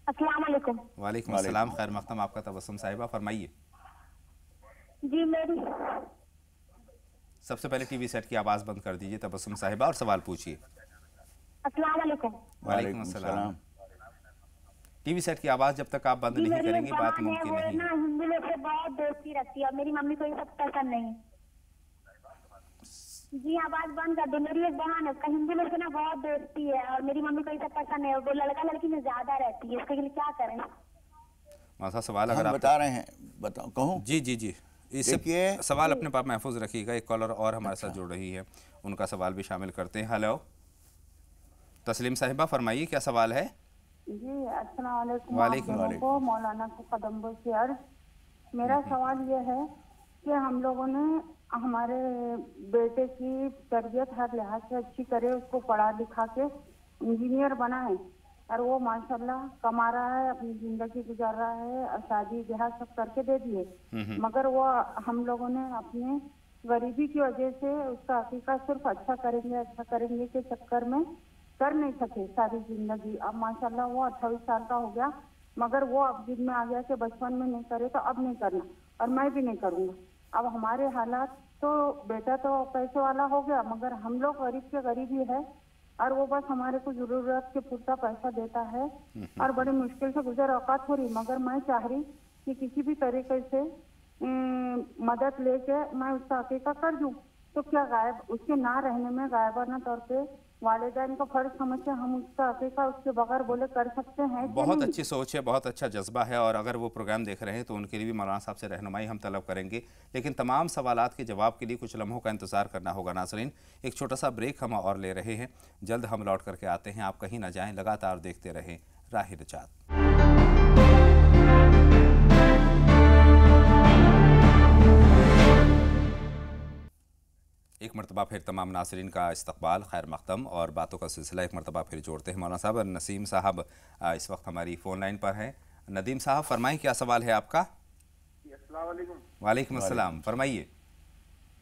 अस्सलाम वालेकुम। वालेकुम अस्सलाम, खैर मक़दम आपका तबस्सुम साहिबा, फरमाइए। जी मेरी सबसे पहले टीवी सेट की आवाज़ बंद कर दीजिए तबस्सुम साहिबा और सवाल पूछिए। अस्सलाम वालेकुम। वालेकुम अस्सलाम। टीवी सेट की आवाज़ जब तक आप बंद नहीं करेंगी बात मुमकिन नहीं है। हिंदू लोग से बहुत दोस्ती रखती है और मेरी मम्मी को ये सब पसंद नहीं। जी आवाज बंद कर दो। मेरी एक बहन है, उसका हिंदू लोग से ना बहुत दोस्ती है और मेरी मम्मी को ये सब पसंद है, वो लड़का लड़की में ज्यादा रहती है, इसके लिए क्या करें? मासा सवाल अगर आप बता रहे हैं, बताओ, कहूँ? जी जी जी, इससे सवाल अपने पास महफूज रखिएगा। एक कॉलर और हमारे साथ जुड़ रही है, उनका सवाल भी शामिल करते हैं। हेलो तस्लीम साहिबा, फरमाइए क्या सवाल है? जी अस्सलाम वालेकुम। वालेकुम। मौलाना को कदम्बो से अर्ज, मेरा सवाल ये है कि हम लोगों ने हमारे बेटे की तरबियत हर लिहाज से अच्छी करे, उसको पढ़ा लिखा के इंजीनियर बनाए और वो माशाल्लाह कमा रहा है, अपनी जिंदगी गुजार रहा है और शादी ब्याह सब करके दे दिए, मगर वो हम लोगों ने अपने गरीबी की वजह से उसका अकीका सिर्फ अच्छा करेंगे के चक्कर में कर नहीं सके सारी जिंदगी। अब माशाल्लाह वो 28 साल का हो गया, मगर वो अब जिद में आ गया कि बचपन में नहीं करे तो अब नहीं करना और मैं भी नहीं करूँगा। अब हमारे हालात तो बेटा तो पैसे वाला हो गया, मगर हम लोग गरीब के गरीब ही है और वो बस हमारे को जरूरत के पूरता पैसा देता है और बड़ी मुश्किल से गुजर औकात हो रही। मगर मैं चाह रही कि किसी भी तरीके से मदद लेके मैं उसका अकीका कर दूं, तो क्या गायब उसके ना रहने में गायबाना तौर पे वालिदैन को फर्ज समझ के हम उसका अकीका उसके बगैर बोले कर सकते हैं? बहुत अच्छी सोच है, बहुत अच्छा जज्बा है और अगर वो प्रोग्राम देख रहे हैं तो उनके लिए भी मौलाना साहब से रहनुमाई हम तलब करेंगे। लेकिन तमाम सवालात के जवाब के लिए कुछ लम्हों का इंतज़ार करना होगा। नाज़रीन, एक छोटा सा ब्रेक हम और ले रहे हैं, जल्द हम लौट करके आते हैं। आप कहीं ना जाएँ, लगातार देखते रहें राह नजात। एक मरतबा फिर तमाम नाज़रीन का इस्तकबाल, खैर मक़दम और बातों का सिलसिला एक मरतबा फिर जोड़ते हैं। मौलाना साहब नसीम साहब इस वक्त हमारी फ़ोन लाइन पर हैं। नदीम साहब फरमाइए क्या सवाल है आपका? अस्सलाम वालेकुम। वालेकुम अस्सलाम, फरमाइए।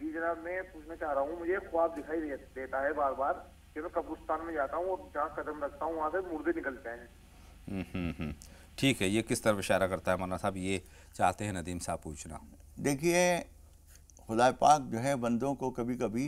जी जनाब, मैं पूछना चाह रहा हूँ, मुझे ख्वाब दिखाई देता है बार बार कि मैं कब्रिस्तान में जाता हूँ और जहाँ कदम रखता हूँ वहाँ से मुर्दे निकलते हैं। ठीक है, ये किस तरफ इशारा करता है मौलाना साहब, ये चाहते हैं नदीम साहब पूछना। देखिए, खुदा पाक जो है बंदों को कभी कभी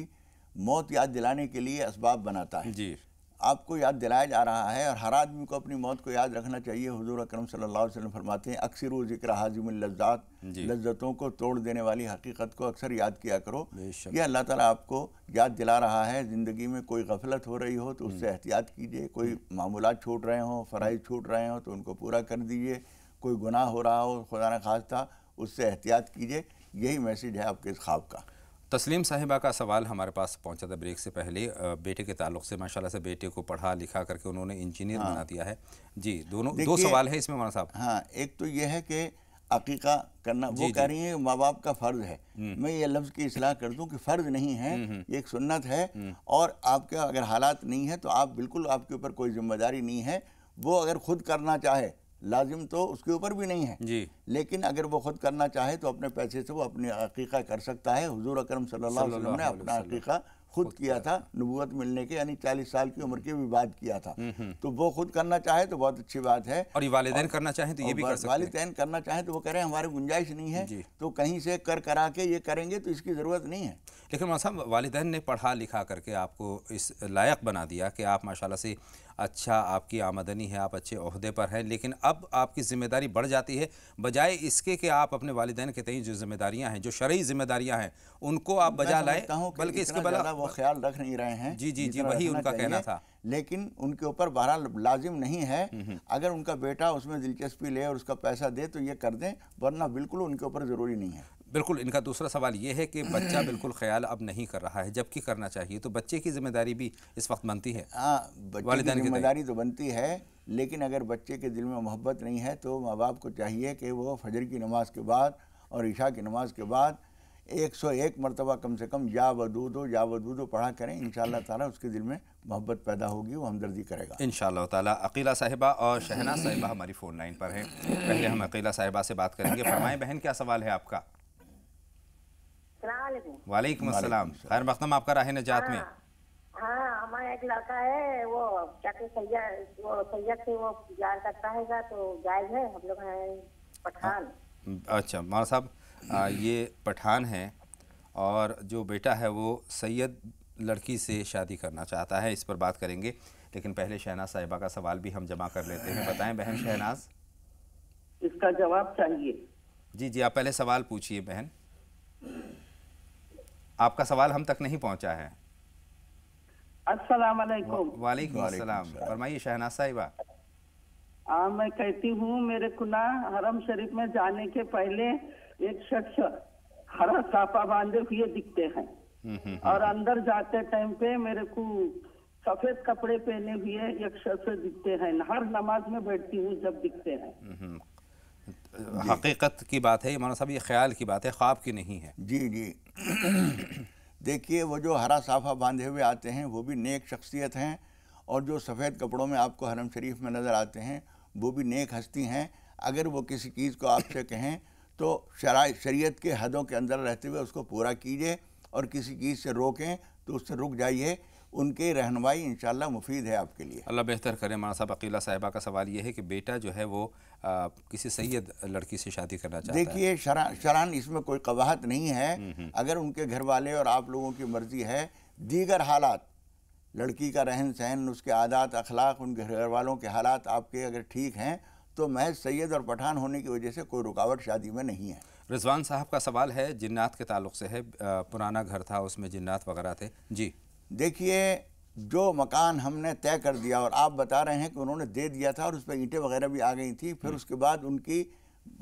मौत याद दिलाने के लिए असबाब बनाता है। जी, आपको याद दिलाया जा रहा है और हर आदमी को अपनी मौत को याद रखना चाहिए। हुजूर अकरम सल्लल्लाहु अलैहि वसल्लम फरमाते हैं, अक्सर ज़िक्र हाजिमुल लज़्ज़ात, लज्जतों को तोड़ देने वाली हकीकत को अक्सर याद किया करो। ये अल्लाह ताला आपको याद दिला रहा है। ज़िंदगी में कोई गफलत हो रही हो तो उससे एहतियात कीजिए, कोई मामूलात छूट रहे हों, फ़राइज़ छूट रहे हों तो उनको पूरा कर दीजिए, कोई गुनाह हो रहा हो खुदा न खास्ता उससे एहतियात कीजिए। यही मैसेज है आपके इस ख्वाब का। तस्लीम साहिबा का सवाल हमारे पास पहुंचा था ब्रेक से पहले, बेटे के ताल्लुक़ से। माशाल्लाह से बेटे को पढ़ा लिखा करके उन्होंने इंजीनियर बना दिया है। जी, दो सवाल है इसमें मौलाना साहब। हाँ, एक तो ये है कि अकीका करना, वो कह रही है माँ बाप का फ़र्ज़ है। मैं ये लफ्ज़ की इस्लाह कर दूं कि फ़र्ज़ नहीं है, ये एक सुन्नत है। और आपके अगर हालात नहीं है तो आप बिल्कुल, आपके ऊपर कोई जिम्मेदारी नहीं है। वो अगर ख़ुद करना चाहे, लाजिम तो उसके ऊपर भी नहीं है जी, लेकिन अगर वो खुद करना चाहे तो अपने पैसे से वो अपनी अकीका कर सकता है। हुजूर अकरम सल्लल्लाहु अलैहि वसल्लम ने अपना अकीका खुद किया था, नबूवत मिलने के यानी 40 साल की उम्र के भी बाद किया था। तो वो खुद करना चाहे तो बहुत अच्छी बात है। और ये वालिदैन करना चाहें तो ये भी कर सकते हैं। वालिदैन करना चाहें तो वो करें, हमारी गुंजाइश नहीं है तो कहीं से करा के ये करेंगे तो इसकी ज़रूरत नहीं है। लेकिन मौलाना साहब, वालिदैन ने पढ़ा लिखा करके आपको इस लायक बना दिया कि आप माशाल्लाह से अच्छा, आपकी आमदनी है, आप अच्छे ओहदे पर हैं, लेकिन अब आपकी ज़िम्मेदारी बढ़ जाती है। बजाय इसके कि आप अपने वालिदैन के तय जो ज़िम्मेदारियां हैं, जो शरई ज़िम्मेदारियां हैं, उनको आप बजा लाएँ, बल्कि इसके बजाय वो ख्याल रख नहीं रहे हैं। जी जी जी, वही उनका कहना था। लेकिन उनके ऊपर बहरहाल लाजिम नहीं है। अगर उनका बेटा उसमें दिलचस्पी ले और उसका पैसा दे तो ये कर दें, वरना बिल्कुल उनके ऊपर ज़रूरी नहीं है। बिल्कुल। इनका दूसरा सवाल ये है कि बच्चा बिल्कुल ख्याल अब नहीं कर रहा है, जबकि करना चाहिए, तो बच्चे की जिम्मेदारी भी इस वक्त बनती है। हाँ, बच्चे की जिम्मेदारी तो बनती है, लेकिन अगर बच्चे के दिल में मोहब्बत नहीं है तो माँ बाप को चाहिए कि वो फजर की नमाज के बाद और इशा की नमाज के बाद 101 मरतबा कम से कम या वदूदो पढ़ा करें। इंशाअल्लाह ताला उसके दिल में मोहब्बत पैदा होगी, वो हमदर्दी करेगा इंशाअल्लाह ताला। अकीला साहिबा और शहनाज साहिबा हमारी फ़ोन लाइन पर हैं। पहले हम अकीला साहिबा से बात करेंगे। फरमाएं बहन, क्या सवाल है आपका? वालेकुम अस्सलाम। खैर मक़दम आपका राह नजात में। हाँ, हमारा एक लड़का है, वो क्या सैयद से वो प्यार करता है, तो जायज़ है? हम लोग हैं पठान। अच्छा मौलाना साहब, ये पठान है और जो बेटा है वो सैयद लड़की से शादी करना चाहता है, इस पर बात करेंगे। लेकिन पहले शहनाज साहिबा का सवाल भी हम जमा कर लेते हैं। बताएं बहन शहनाज। इसका जवाब चाहिए। जी जी, आप पहले सवाल पूछिए बहन, आपका सवाल हम तक नहीं पहुंचा है। अस्सलाम वालेकुम। वालेकुम अस्सलाम। फरमाइए शहनाज साहिबा। मैं कहती हूँ, मेरे को ना हरम शरीफ में जाने के पहले एक शख्स हरा साफा बांधे हुए दिखते हैं और अंदर जाते टाइम पे मेरे को सफेद कपड़े पहने हुए एक शख्स दिखते हैं। हर नमाज में बैठती हूँ जब दिखते हैं। हकीकत की बात है मौलाना साहब, ये ख्याल की बात है, ख्वाब की नहीं है। जी जी देखिए, वो जो हरा साफा बांधे हुए आते हैं वो भी नेक शख्सियत हैं, और जो सफ़ेद कपड़ों में आपको हरम शरीफ में नज़र आते हैं वो भी नेक हस्ती हैं। अगर वो किसी चीज़ को आपसे कहें तो शरीयत के हदों के अंदर रहते हुए उसको पूरा कीजिए, और किसी चीज़ से रोकें तो उससे रुक जाइए। उनकी रहनुमाई इंशाअल्लाह मुफीद है आपके लिए। अल्लाह बेहतर करे। मौलाना साहब, अकीला साहिबा का सवाल ये है कि बेटा जो है वो किसी सैयद लड़की से शादी करना चाहता है। देखिए, शरान इसमें कोई कबाहत नहीं है। अगर उनके घर वाले और आप लोगों की मर्ज़ी है, दीगर हालात, लड़की का रहन सहन, उसके आदात अखलाक, उनके घर वालों के हालात आपके अगर ठीक हैं तो महज सैयद और पठान होने की वजह से कोई रुकावट शादी में नहीं है। रिजवान साहब का सवाल है, जिन्नात के ताल्लुक़ से है। पुराना घर था, उसमें जिन्नात वगैरह थे। जी देखिए, जो मकान हमने तय कर दिया और आप बता रहे हैं कि उन्होंने दे दिया था और उस पर ईंटें वगैरह भी आ गई थी, फिर उसके बाद उनकी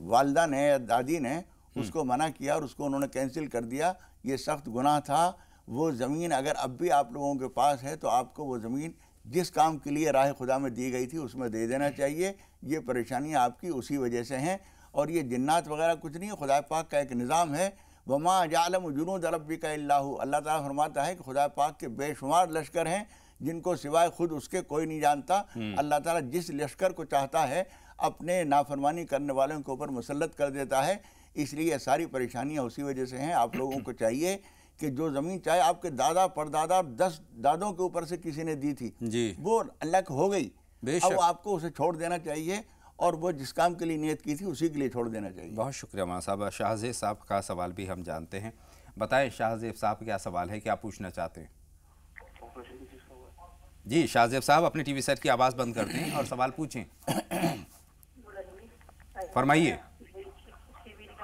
वालदा ने या दादी ने उसको मना किया और उसको उन्होंने कैंसिल कर दिया। ये सख्त गुनाह था। वो ज़मीन अगर अब भी आप लोगों के पास है तो आपको वो ज़मीन जिस काम के लिए राह खुदा में दी गई थी उसमें दे देना चाहिए। ये परेशानियाँ आपकी उसी वजह से हैं, और ये जिन्नात वगैरह कुछ नहीं है। खुदा पाक का एक निज़ाम है, वमा जालम जुनूद रब्बिका इल्लाहु। अल्लाह ताला फरमाता है कि खुदा पाक के बेशुमार लश्कर हैं जिनको सिवाय खुद उसके कोई नहीं जानता। अल्लाह ताला जिस लश्कर को चाहता है अपने नाफरमानी करने वालों के ऊपर मुसल्लत कर देता है। इसलिए सारी परेशानियाँ उसी वजह से हैं। आप लोगों को चाहिए कि जो ज़मीन चाहे आपके दादा परदादा 10 दादों के ऊपर से किसी ने दी थी जी, वो अल्लाह की हो गई, अब आपको उसे छोड़ देना चाहिए, और वो जिस काम के लिए नियत की थी उसी के लिए छोड़ देना चाहिए। बहुत शुक्रिया मौलाना साहब। शाहज़ेब साहब का सवाल भी हम जानते हैं। बताएं शाहज़ेब साहब, क्या सवाल है, क्या पूछना चाहते हैं? जी शाहज़ेब साहब, अपने टीवी सेट की आवाज़ बंद करते हैं और सवाल पूछें। फरमाइए।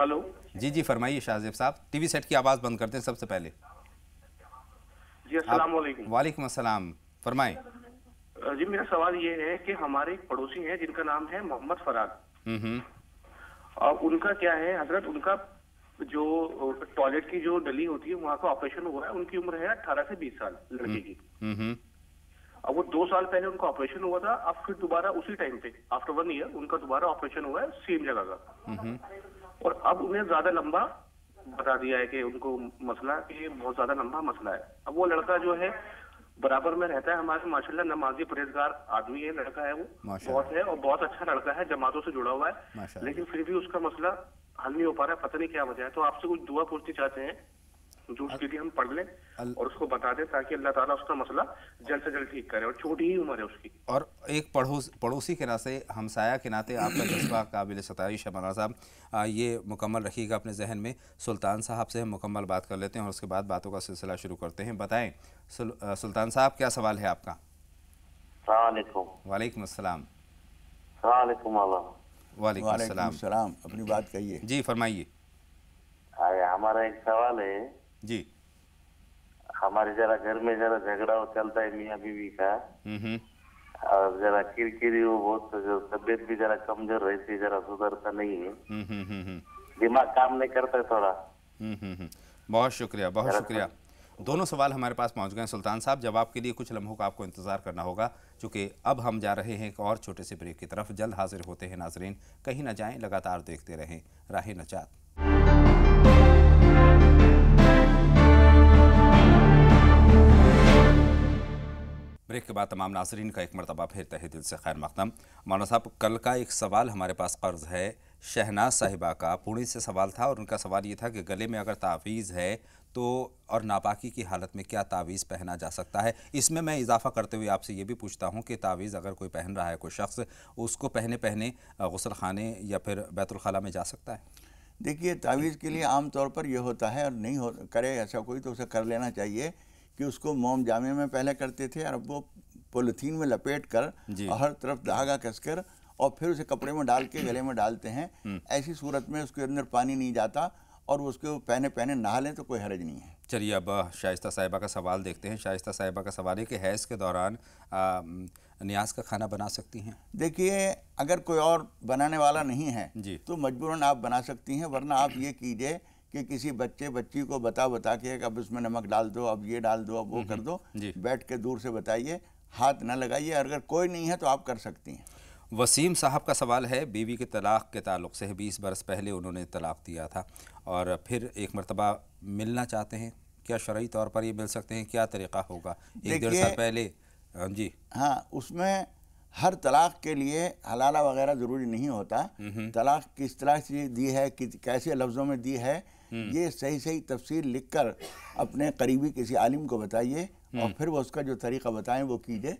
हेलो जी जी फरमाइए शाहज़ेब साहब, टीवी सेट की आवाज़ बंद करते हैं सबसे पहले। जी अस्सलाम वालेकुम। वालेकुम अस्सलाम, फरमाएं। जी मेरा सवाल ये है कि हमारे एक पड़ोसी हैं जिनका नाम है मोहम्मद फराद, और उनका क्या है हजरत, उनका जो टॉयलेट की जो नली होती है वहाँ का ऑपरेशन हुआ है। उनकी उम्र है 18 से 20 साल लड़के की। अब वो 2 साल पहले उनका ऑपरेशन हुआ था, अब फिर दोबारा उसी टाइम पे आफ्टर 1 ईयर उनका दोबारा ऑपरेशन हुआ है सेम जगह का, और अब उन्हें ज्यादा लंबा बता दिया है कि उनको मसला कि बहुत ज्यादा लंबा मसला है। अब वो लड़का जो है बराबर में रहता है हमारे, माशाल्लाह नमाजी परहेजगार आदमी है, लड़का है वो बहुत है और बहुत अच्छा लड़का है, जमातों से जुड़ा हुआ है, लेकिन फिर भी उसका मसला हल नहीं हो पा रहा है, पता नहीं क्या वजह है। तो आपसे कुछ दुआ पूछनी चाहते हैं जो उसके लिए हम पढ़ लें और उसको बता दें ताकि अल्लाह ताला उसका मसला जल्द से जल्द ठीक करे, और छोटी ही उम्र है उसकी। और एक पड़ोसी के नाते, हमसाया के नाते आपका जज्बा काबिल सताइश है मौलाना साहब, ये मुकम्मल रखिएगा अपने जहन में। सुल्तान साहब से हम मुकम्मल बात कर लेते हैं और उसके बाद बातों का सिलसिला शुरू करते हैं। बताएं सुल्तान साहब, क्या सवाल है आपका? वालेकुम अस्सलाम। वालेकुम अस्सलाम, अपनी बात कहिए। जी फरमाइए। हमारा एक सवाल है जी। हमारे जरा घर में जरा झगड़ा चलता है मियाँ बीवी का, और जरा किरकिरी वो बहुत, तबीयत भी जरा कमजोर रहती है, जरा सुधरता नहीं है, दिमाग काम नहीं करता है थोड़ा। बहुत शुक्रिया, बहुत शुक्रिया। दोनों सवाल हमारे पास पहुंच गए सुल्तान साहब। जवाब के लिए कुछ लम्हों का आपको इंतज़ार करना होगा, चूँकि अब हम जा रहे हैं एक और छोटे से ब्रेक की तरफ। जल्द हाजिर होते हैं नाजरीन, कहीं ना जाएं, लगातार देखते रहें राह नजात। ब्रेक के बाद तमाम नाज़रीन का एक मरतबा फिर तहे दिल से खैर मक़दम। मौलाना साहब, कल का एक सवाल हमारे पास कर्ज है, शहनाज साहिबा का पुणे से सवाल था और उनका सवाल ये था कि गले में अगर तावीज़ है तो और नापाकी की हालत में क्या तावीज़ पहना जा सकता है। इसमें मैं इजाफ़ा करते हुए आपसे ये भी पूछता हूँ कि तावीज़ अगर कोई पहन रहा है, कोई शख्स, उसको पहने गुस्ल खाने या फिर बैतुल खला में जा सकता है? देखिए, तावीज़ के लिए आम तौर पर यह होता है, और नहीं हो करे ऐसा कोई तो उसे कर लेना चाहिए कि उसको मोम जामे में पहले करते थे और अब वो पॉलीथीन में लपेट कर और हर तरफ धागा कसकर और फिर उसे कपड़े में डाल के गले में डालते हैं। ऐसी सूरत में उसके अंदर पानी नहीं जाता और उसके पहने नहा लें तो कोई हर्ज नहीं है। चलिए अब शाइस्ता साहिबा का सवाल देखते हैं। शाइस्ता साहिबा का सवाल है कि हैज़ के दौरान न्याज का खाना बना सकती हैं? देखिए, अगर कोई और बनाने वाला नहीं है जी तो मजबूरन आप बना सकती हैं, वरना आप ये कीजिए कि किसी बच्ची को बता के अब इसमें नमक डाल दो, अब ये डाल दो, अब वो कर दो, बैठ के दूर से बताइए, हाथ ना लगाइए। अगर कोई नहीं है तो आप कर सकती हैं। वसीम साहब का सवाल है, बीवी के तलाक़ के ताल्लुक़ से 20 बरस पहले उन्होंने तलाक़ दिया था और फिर एक मरतबा मिलना चाहते हैं, क्या शरई तौर पर ये मिल सकते हैं? क्या तरीक़ा होगा? 1-1.5 साल पहले जी हाँ, उसमें हर तलाक़ के लिए हलाला वगैरह ज़रूरी नहीं होता। तलाक़ किस तरह से दी है, कैसे लफ्ज़ों में दी है, ये सही तफसीर लिख कर अपने करीबी किसी आलिम को बताइए और फिर वो उसका जो तरीक़ा बताएं वो कीजिए।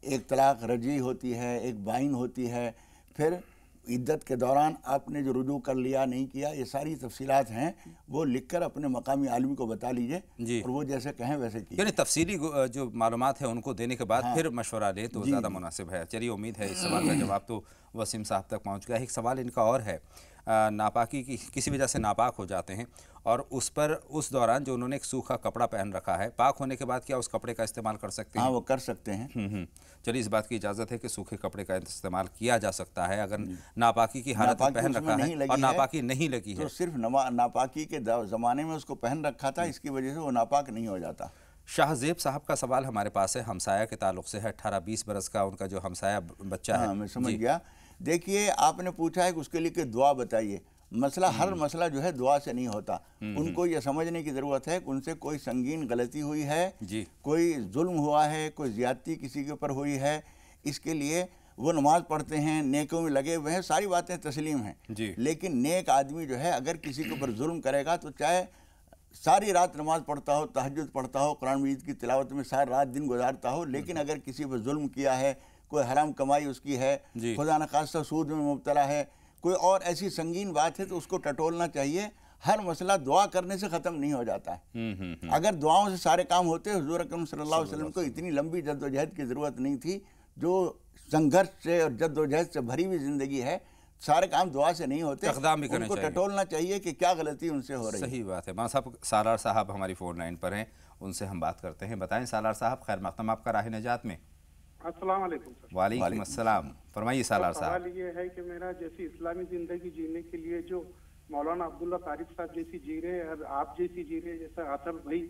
एक तलाक़ रजी होती है, एक बाइन होती है, फिर इद्दत के दौरान आपने जो रुजू कर लिया नहीं किया, ये सारी तफसीलात हैं, वो लिखकर अपने मकामी आलिम को बता लीजिए और वो जैसे कहें वैसे कीजिए। यानी तफसीली जो मालूमात है उनको देने के बाद फिर मशवरा लें तो ज़्यादा मुनासिब है। चलिए, उम्मीद है इस सवाल का जवाब तो वसीम साहब तक पहुँच गया। एक सवाल इनका और है, नापाकी की किसी वजह से नापाक हो जाते हैं और उस दौरान जो उन्होंने एक सूखा कपड़ा पहन रखा है, पाक होने के बाद क्या उस कपड़े का इस्तेमाल कर सकते हैं? हाँ, वो कर सकते हैं। चलिए, इस बात की इजाज़त है कि सूखे कपड़े का इस्तेमाल किया जा सकता है अगर नापाकी की हालत में पहन रखा है और नापाकी नहीं लगी है। तो सिर्फ नापाकी के ज़माने में उसको पहन रखा था, इसकी वजह से वो नापाक नहीं हो जाता। शाहजेब साहब का सवाल हमारे पास है, हमसाया के ताल्लुक़ से है, 18-20 बरस का उनका जो हमसाया बच्चा है। मैं समझ गया। देखिए, आपने पूछा है कि उसके लिए कि दुआ बताइए। मसला हर मसला जो है दुआ से नहीं होता। उनको ये समझने की ज़रूरत है कि उनसे कोई संगीन गलती हुई है, कोई जुल्म हुआ है, कोई ज़्यादती किसी के ऊपर हुई है, इसके लिए वो नमाज़ पढ़ते हैं, नेकों में लगे हुए हैं, सारी बातें तस्लीम हैं। लेकिन नेक आदमी जो है अगर किसी के ऊपर जुल्म करेगा तो चाहे सारी रात नमाज़ पढ़ता हो, तहज्जुद पढ़ता हो, कुरान मजीद की तिलावत में सारी रात दिन गुजारता हो, लेकिन अगर किसी पर जुल्म किया है, कोई हराम कमाई उसकी है, खुदा न खास्ता सूद में मुब्तला है, कोई और ऐसी संगीन बात है तो उसको टटोलना चाहिए। हर मसला दुआ करने से ख़त्म नहीं हो जाता है। अगर दुआओं से सारे काम होते, हुज़ूर अकरम सल्लल्लाहु अलैहि वसल्लम को इतनी लंबी जद्दोजहद की ज़रूरत नहीं थी। जो संघर्ष से और जद्दोजहद से भरी हुई ज़िंदगी है, सारे काम दुआ से नहीं होते। उनको टटोलना चाहिए कि क्या गलती उनसे हो रही है। सही बात है। मां साहब, सालार साहब हमारी फ़ोन लाइन पर हैं, उनसे हम बात करते हैं। बताएं सालार साहब, खैर मक़दम आपका राह नजात में। अस्सलाम वालेकुम सर। वालेकुम अस्सलाम। फरमाइए सालार साहब। सवाल ये है कि मेरा जैसी इस्लामी ज़िंदगी जीने के लिए जो मौलाना अब्दुल्ला तारिक साहब जैसी जी रहे हैं और आप जैसी जी रहे हैं, जैसा आसल भाई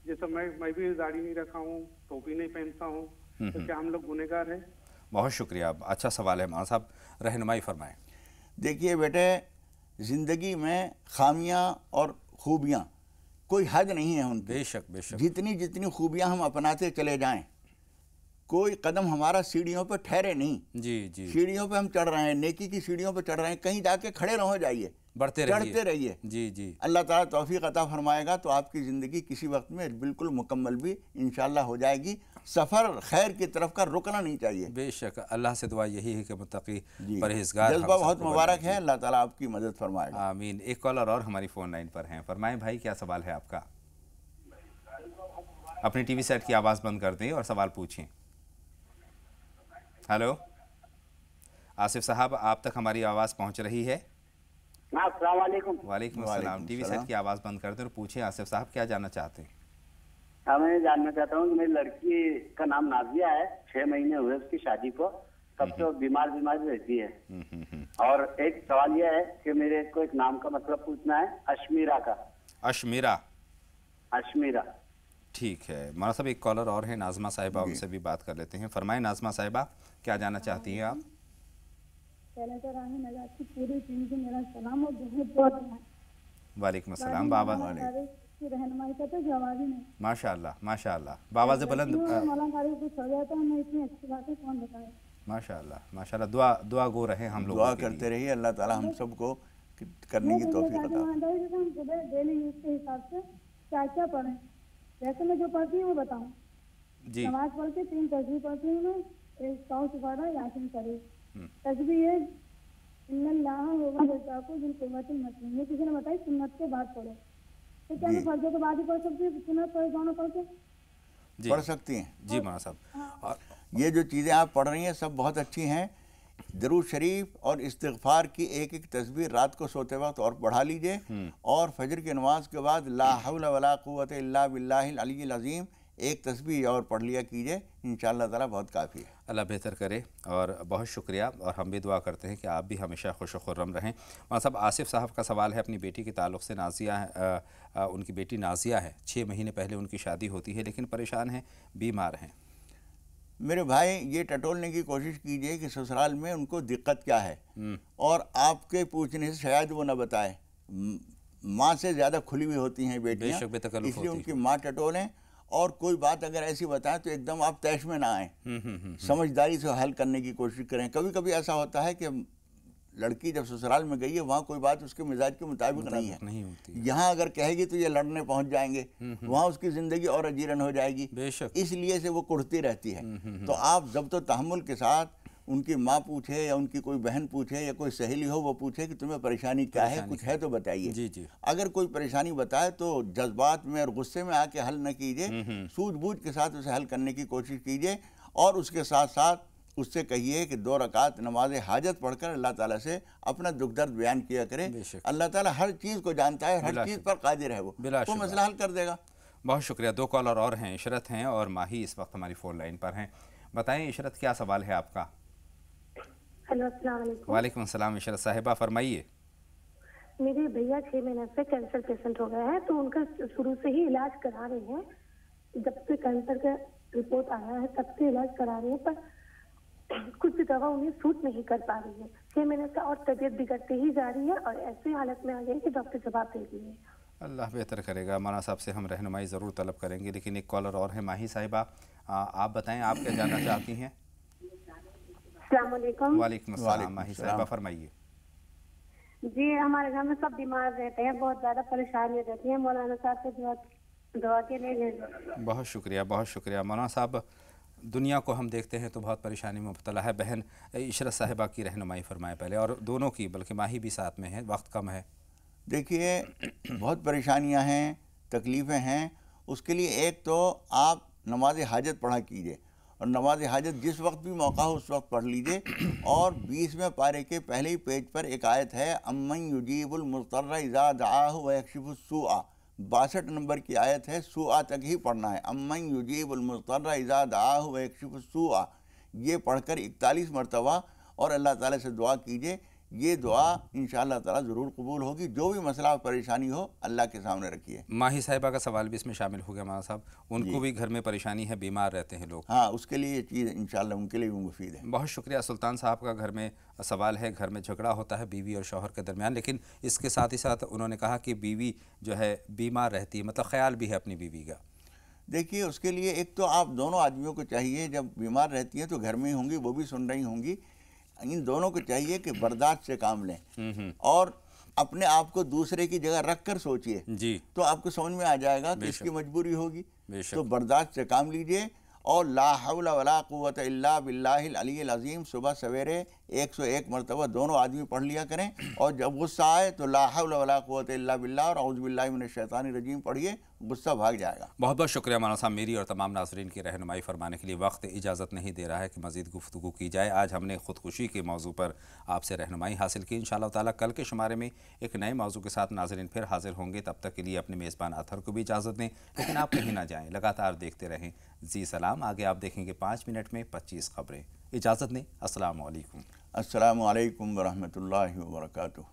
जैसा मैं भी दाढ़ी नहीं रखा हूँ, टोपी नहीं पहनता हूँ, तो क्या हम लोग गुनहगार हैं? बहुत शुक्रिया, अच्छा सवाल है मौलाना साहब, रहनुमाई फरमाएं। देखिए बेटे, ज़िंदगी में खामियां और खूबियां कोई हद नहीं है उनकी। बेशक जितनी खूबियां हम अपनाते चले जाएं, कोई कदम हमारा सीढ़ियों पर ठहरे नहीं। सीढ़ियों पे हम चढ़ रहे हैं, नेकी की सीढ़ियों पे चढ़ रहे हैं, कहीं जाके खड़े न हो जाइए, चढ़ते रहिए। अल्लाह ताला तौफीक अता फरमाएगा तो आपकी ज़िंदगी किसी वक्त में बिल्कुल मुकम्मल भी इंशाअल्लाह हो जाएगी। सफ़र खैर की तरफ का रुकना नहीं चाहिए। बेशक, अल्लाह से दुआ यही है कि मुत्तकी परहेज़गार। जज्बा बहुत मुबारक है, अल्लाह ताला आपकी मदद फरमाएगा। आमीन। एक कॉलर और हमारी फ़ोन लाइन पर हैं, फरमाएं भाई, क्या सवाल है आपका? अपनी टीवी सेट की आवाज़ बंद कर दें और सवाल पूछें। हेलो आसिफ साहब, आप तक हमारी आवाज़ पहुंच रही है? अस्सलाम वालेकुम। वालेकुम अस्सलाम। टीवी सेट की आवाज़ बंद कर दें और पूछें आसिफ साहब, क्या जानना चाहते हैं? मैं जानना चाहता हूँ कि मेरी लड़की का नाम नाजिया है, 6 महीने हुए उसकी शादी को, तब से बीमार रहती है। और एक सवाल यह है कि मेरे को एक नाम का मतलब पूछना है, अशमीरा का। अशमीरा। ठीक है मौलाना साहब, एक कॉलर और है नाज़मा साहिबा, उनसे भी बात कर लेते हैं। फरमाएं नाज़मा साहिबा, क्या जानना चाहती हैं आप? पूरी टीम को मेरा सलाम और बहुत बहुत वालेकुम अस्सलाम बाबा। की रहनुमाई का तो जवाब ही नहीं। माशाअल्लाह माशाअल्लाह, बावाज़ बुलंद। मौलाना कारी कुछ हो जाता है, मैं इतनी अच्छी बातें कौन बताए। माशाअल्लाह माशाअल्लाह, दुआ गो रहे हम लोग, दुआ करते रहिए, अल्लाह ताला हम सबको करने की तौफीक अता फरमाए। हम सुबह डेली यूज के हिसाब से क्या क्या पढ़ें, जैसे मैं जो पढ़ती हूँ वो बताऊँ जी। नमाज पढ़ के 3 तस्बीह पढ़ती हूँ मैं, एक 100 सुबह यासीन शरीफ, तस्बीह है इन्नल्लाह हुवा यज़ाकु बिल कुव्वतिल मतीन, ये किसी ने बताई सुन्नत के बाद पढ़ो, तो क्या मैं फर्ज़ के बाद ही पढ़ सकती हूँ, सुन्नत पढ़ दोनों पढ़ के पढ़ सकती हैं जी मौलाना साहब। और ये जो चीज़ें आप पढ़ रही हैं सब बहुत अच्छी हैं। दरूद शरीफ और इस्तिग़फ़ार की एक एक तस्बीह रात को सोते वक्त और पढ़ा लीजिए, और फजर की नमाज के बाद ला हौला वला कुव्वत इल्ला बिल्लाहिल अलिय्यिल अज़ीम एक तस्बीह और पढ़ लिया कीजिए, इंशाअल्लाह ताला बहुत काफ़ी है। अल्लाह बेहतर करे, और बहुत शुक्रिया, और हम भी दुआ करते हैं कि आप भी हमेशा खुश खुर्रम रहें। मौलाना साहब, आसिफ साहब का सवाल है अपनी बेटी के ताल्लुक़ से। नाज़िया है, उनकी बेटी नाज़िया है, 6 महीने पहले उनकी शादी होती है, लेकिन परेशान हैं, बीमार हैं। मेरे भाई, ये टटोलने की कोशिश कीजिए कि ससुराल में उनको दिक्कत क्या है, और आपके पूछने से शायद वो न बताए। माँ से ज़्यादा खुली हुई होती हैं बेटियाँ, इसलिए उनकी माँ टटोलें, और कोई बात अगर ऐसी बताएं तो एकदम आप तैश में ना आएँ, समझदारी से हल करने की कोशिश करें। कभी कभी ऐसा होता है कि लड़की जब ससुराल में गई है वहाँ कोई बात उसके मिजाज के मुताबिक नहीं है, यहाँ अगर कहेगी तो ये लड़ने पहुँच जाएंगे, वहाँ उसकी ज़िंदगी और अजीरन हो जाएगी, इसलिए से वो कुढ़ती रहती है। तो आप जब तो तहम्मुल के साथ उनकी माँ पूछे या उनकी कोई बहन पूछे या कोई सहेली हो वो पूछे कि तुम्हें परेशानी क्या है, कुछ है तो बताइए। जी जी। अगर कोई परेशानी बताए तो जज्बात में और गुस्से में आके हल न कीजिए, सूझबूझ के साथ उसे हल करने की कोशिश कीजिए, और उसके साथ साथ उससे कहिए कि 2 रकात नमाज हाजत पढ़कर अल्लाह ताला से अपना दुख दर्द बयान किया करें। अल्लाह ताला हर चीज़ को जानता है, हर चीज़ पर कादिर है, वो मसला हल कर देगा। बहुत शुक्रिया। 2 कॉलर और हैं, इशरत हैं और माही इस वक्त हमारी फ़ोन लाइन पर हैं। बताएं इशरत, क्या सवाल है आपका? हेलो, अस्सलाम वालेकुम। वालेकुम सलाम। इशरत साहिबा फरमाइए। मेरे भैया 6 महीने से कैंसर पेशेंट हो गए हैं, तो उनका शुरू से ही इलाज करा रहे हैं, जब से कैंसर का रिपोर्ट आया है तब से इलाज करा रहे हैं, पर कुछ दवा उन्हें सूट नहीं कर पा रही है। 6 महीने से और तबीयत बिगड़ते ही जा रही है, और ऐसी हालत में आ गई कि डॉक्टर जवाब दे दिए। अल्लाह बेहतर करेगा। मौलाना साहब से हम रहनुमाई ज़रूर तलब करेंगे, लेकिन एक कॉलर और है, माही साहिबा, आप बताएं आप क्या जानना चाहती हैं? अस्सलाम वालेकुम। वालेकुम अस्सलाम। माही साहिबा फरमाइए। जी, हमारे घर में सब बीमार रहते हैं, बहुत ज़्यादा परेशानी रहती है, मौलाना साहब से दुआ के लिए। बहुत शुक्रिया बहुत शुक्रिया। मौलाना साहब, दुनिया को हम देखते हैं तो बहुत परेशानी में मुब्तला है। बहन इशरत साहिबा की रहनुमाई फरमाएं पहले, और दोनों की, बल्कि माही भी साथ में है, वक्त कम है। देखिए, बहुत परेशानियां हैं, तकलीफ़ें हैं। उसके लिए एक तो आप नमाज हाजत पढ़ा कीजिए, और नमाज हाजत जिस वक्त भी मौका हो उस वक्त पढ़ लीजिए। और 20वें पारे के पहले ही पेज पर एक आयत है, अम्मन युजीबुल मुज़्तर्रा इज़ा दआहु व यक्शिफुस सूआ, 62 नंबर की आयत है, सूआ तक ही पढ़ना है। अम्मन युजीबुल मुज़्तर्रा इज़ा दआहु व यक्शिफुस सूआ, ये पढ़कर 41 मरतबा और अल्लाह ताला से दुआ कीजिए। ये दुआ इंशाअल्लाह ताला ज़रूर कबूल होगी। जो भी मसला परेशानी हो अल्लाह के सामने रखिए। माही साहिबा का सवाल भी इसमें शामिल हो गया मौलाना साहब, उनको भी घर में परेशानी है, बीमार रहते हैं लोग। हाँ, उसके लिए ये चीज़ इंशाअल्लाह उनके लिए भी मुफीद है। बहुत शुक्रिया। सुल्तान साहब का घर में सवाल है, घर में झगड़ा होता है बीवी और शौहर के दरमियान, लेकिन इसके साथ ही साथ उन्होंने कहा कि बीवी जो है बीमार रहती है, मतलब ख्याल भी है अपनी बीवी का। देखिए, उसके लिए एक तो आप दोनों आदमियों को चाहिए, जब बीमार रहती हैं तो घर में ही होंगी, वो भी सुन रही होंगी, इन दोनों को चाहिए कि बर्दाश्त से काम लें, और अपने आप को दूसरे की जगह रख कर सोचिए जी, तो आपको समझ में आ जाएगा कि इसकी मजबूरी होगी। तो बर्दाश्त से काम लीजिए, और ला हौला वला कुव्वत इल्ला बिल्लाहिल अलिय्यिल अज़ीम सुबह सवेरे 101 मरतबा दोनों आदमी पढ़ लिया करें। और जब गुस्सा आए तो ला हौला वला कुव्वत इल्ला बिल्लाह और औज़ु बिल्लाहि मिनश शैतानिर रजीम पढ़िए, गुस्सा भाग जाएगा। बहुत बहुत शुक्रिया मौलाना साहब, मेरी और तमाम नाज़रीन की रहनुमाई फरमाने के लिए। वक्त इजाज़त नहीं दे रहा है कि मज़ीद गुफ्तगू की जाए। आज हमने ख़ुदकुशी के मौजू पर आपसे रहनुमाई हासिल की। इंशाअल्लाह ताला कल के शुमारे में एक नए मौजू के साथ नाज़रीन फिर हाजिर होंगे। तब तक के लिए अपने मेज़बान अतहर को भी इजाज़त दें, लेकिन आप कहीं ना जाएँ, लगातार देखते रहें जी सलाम। आगे आप देखेंगे 5 मिनट में 25 खबरें। इजाज़त दें। अस्सलामु अलैकुम। अस्सलामु अलैकुम व रहमतुल्लाहि व बरकातुहू।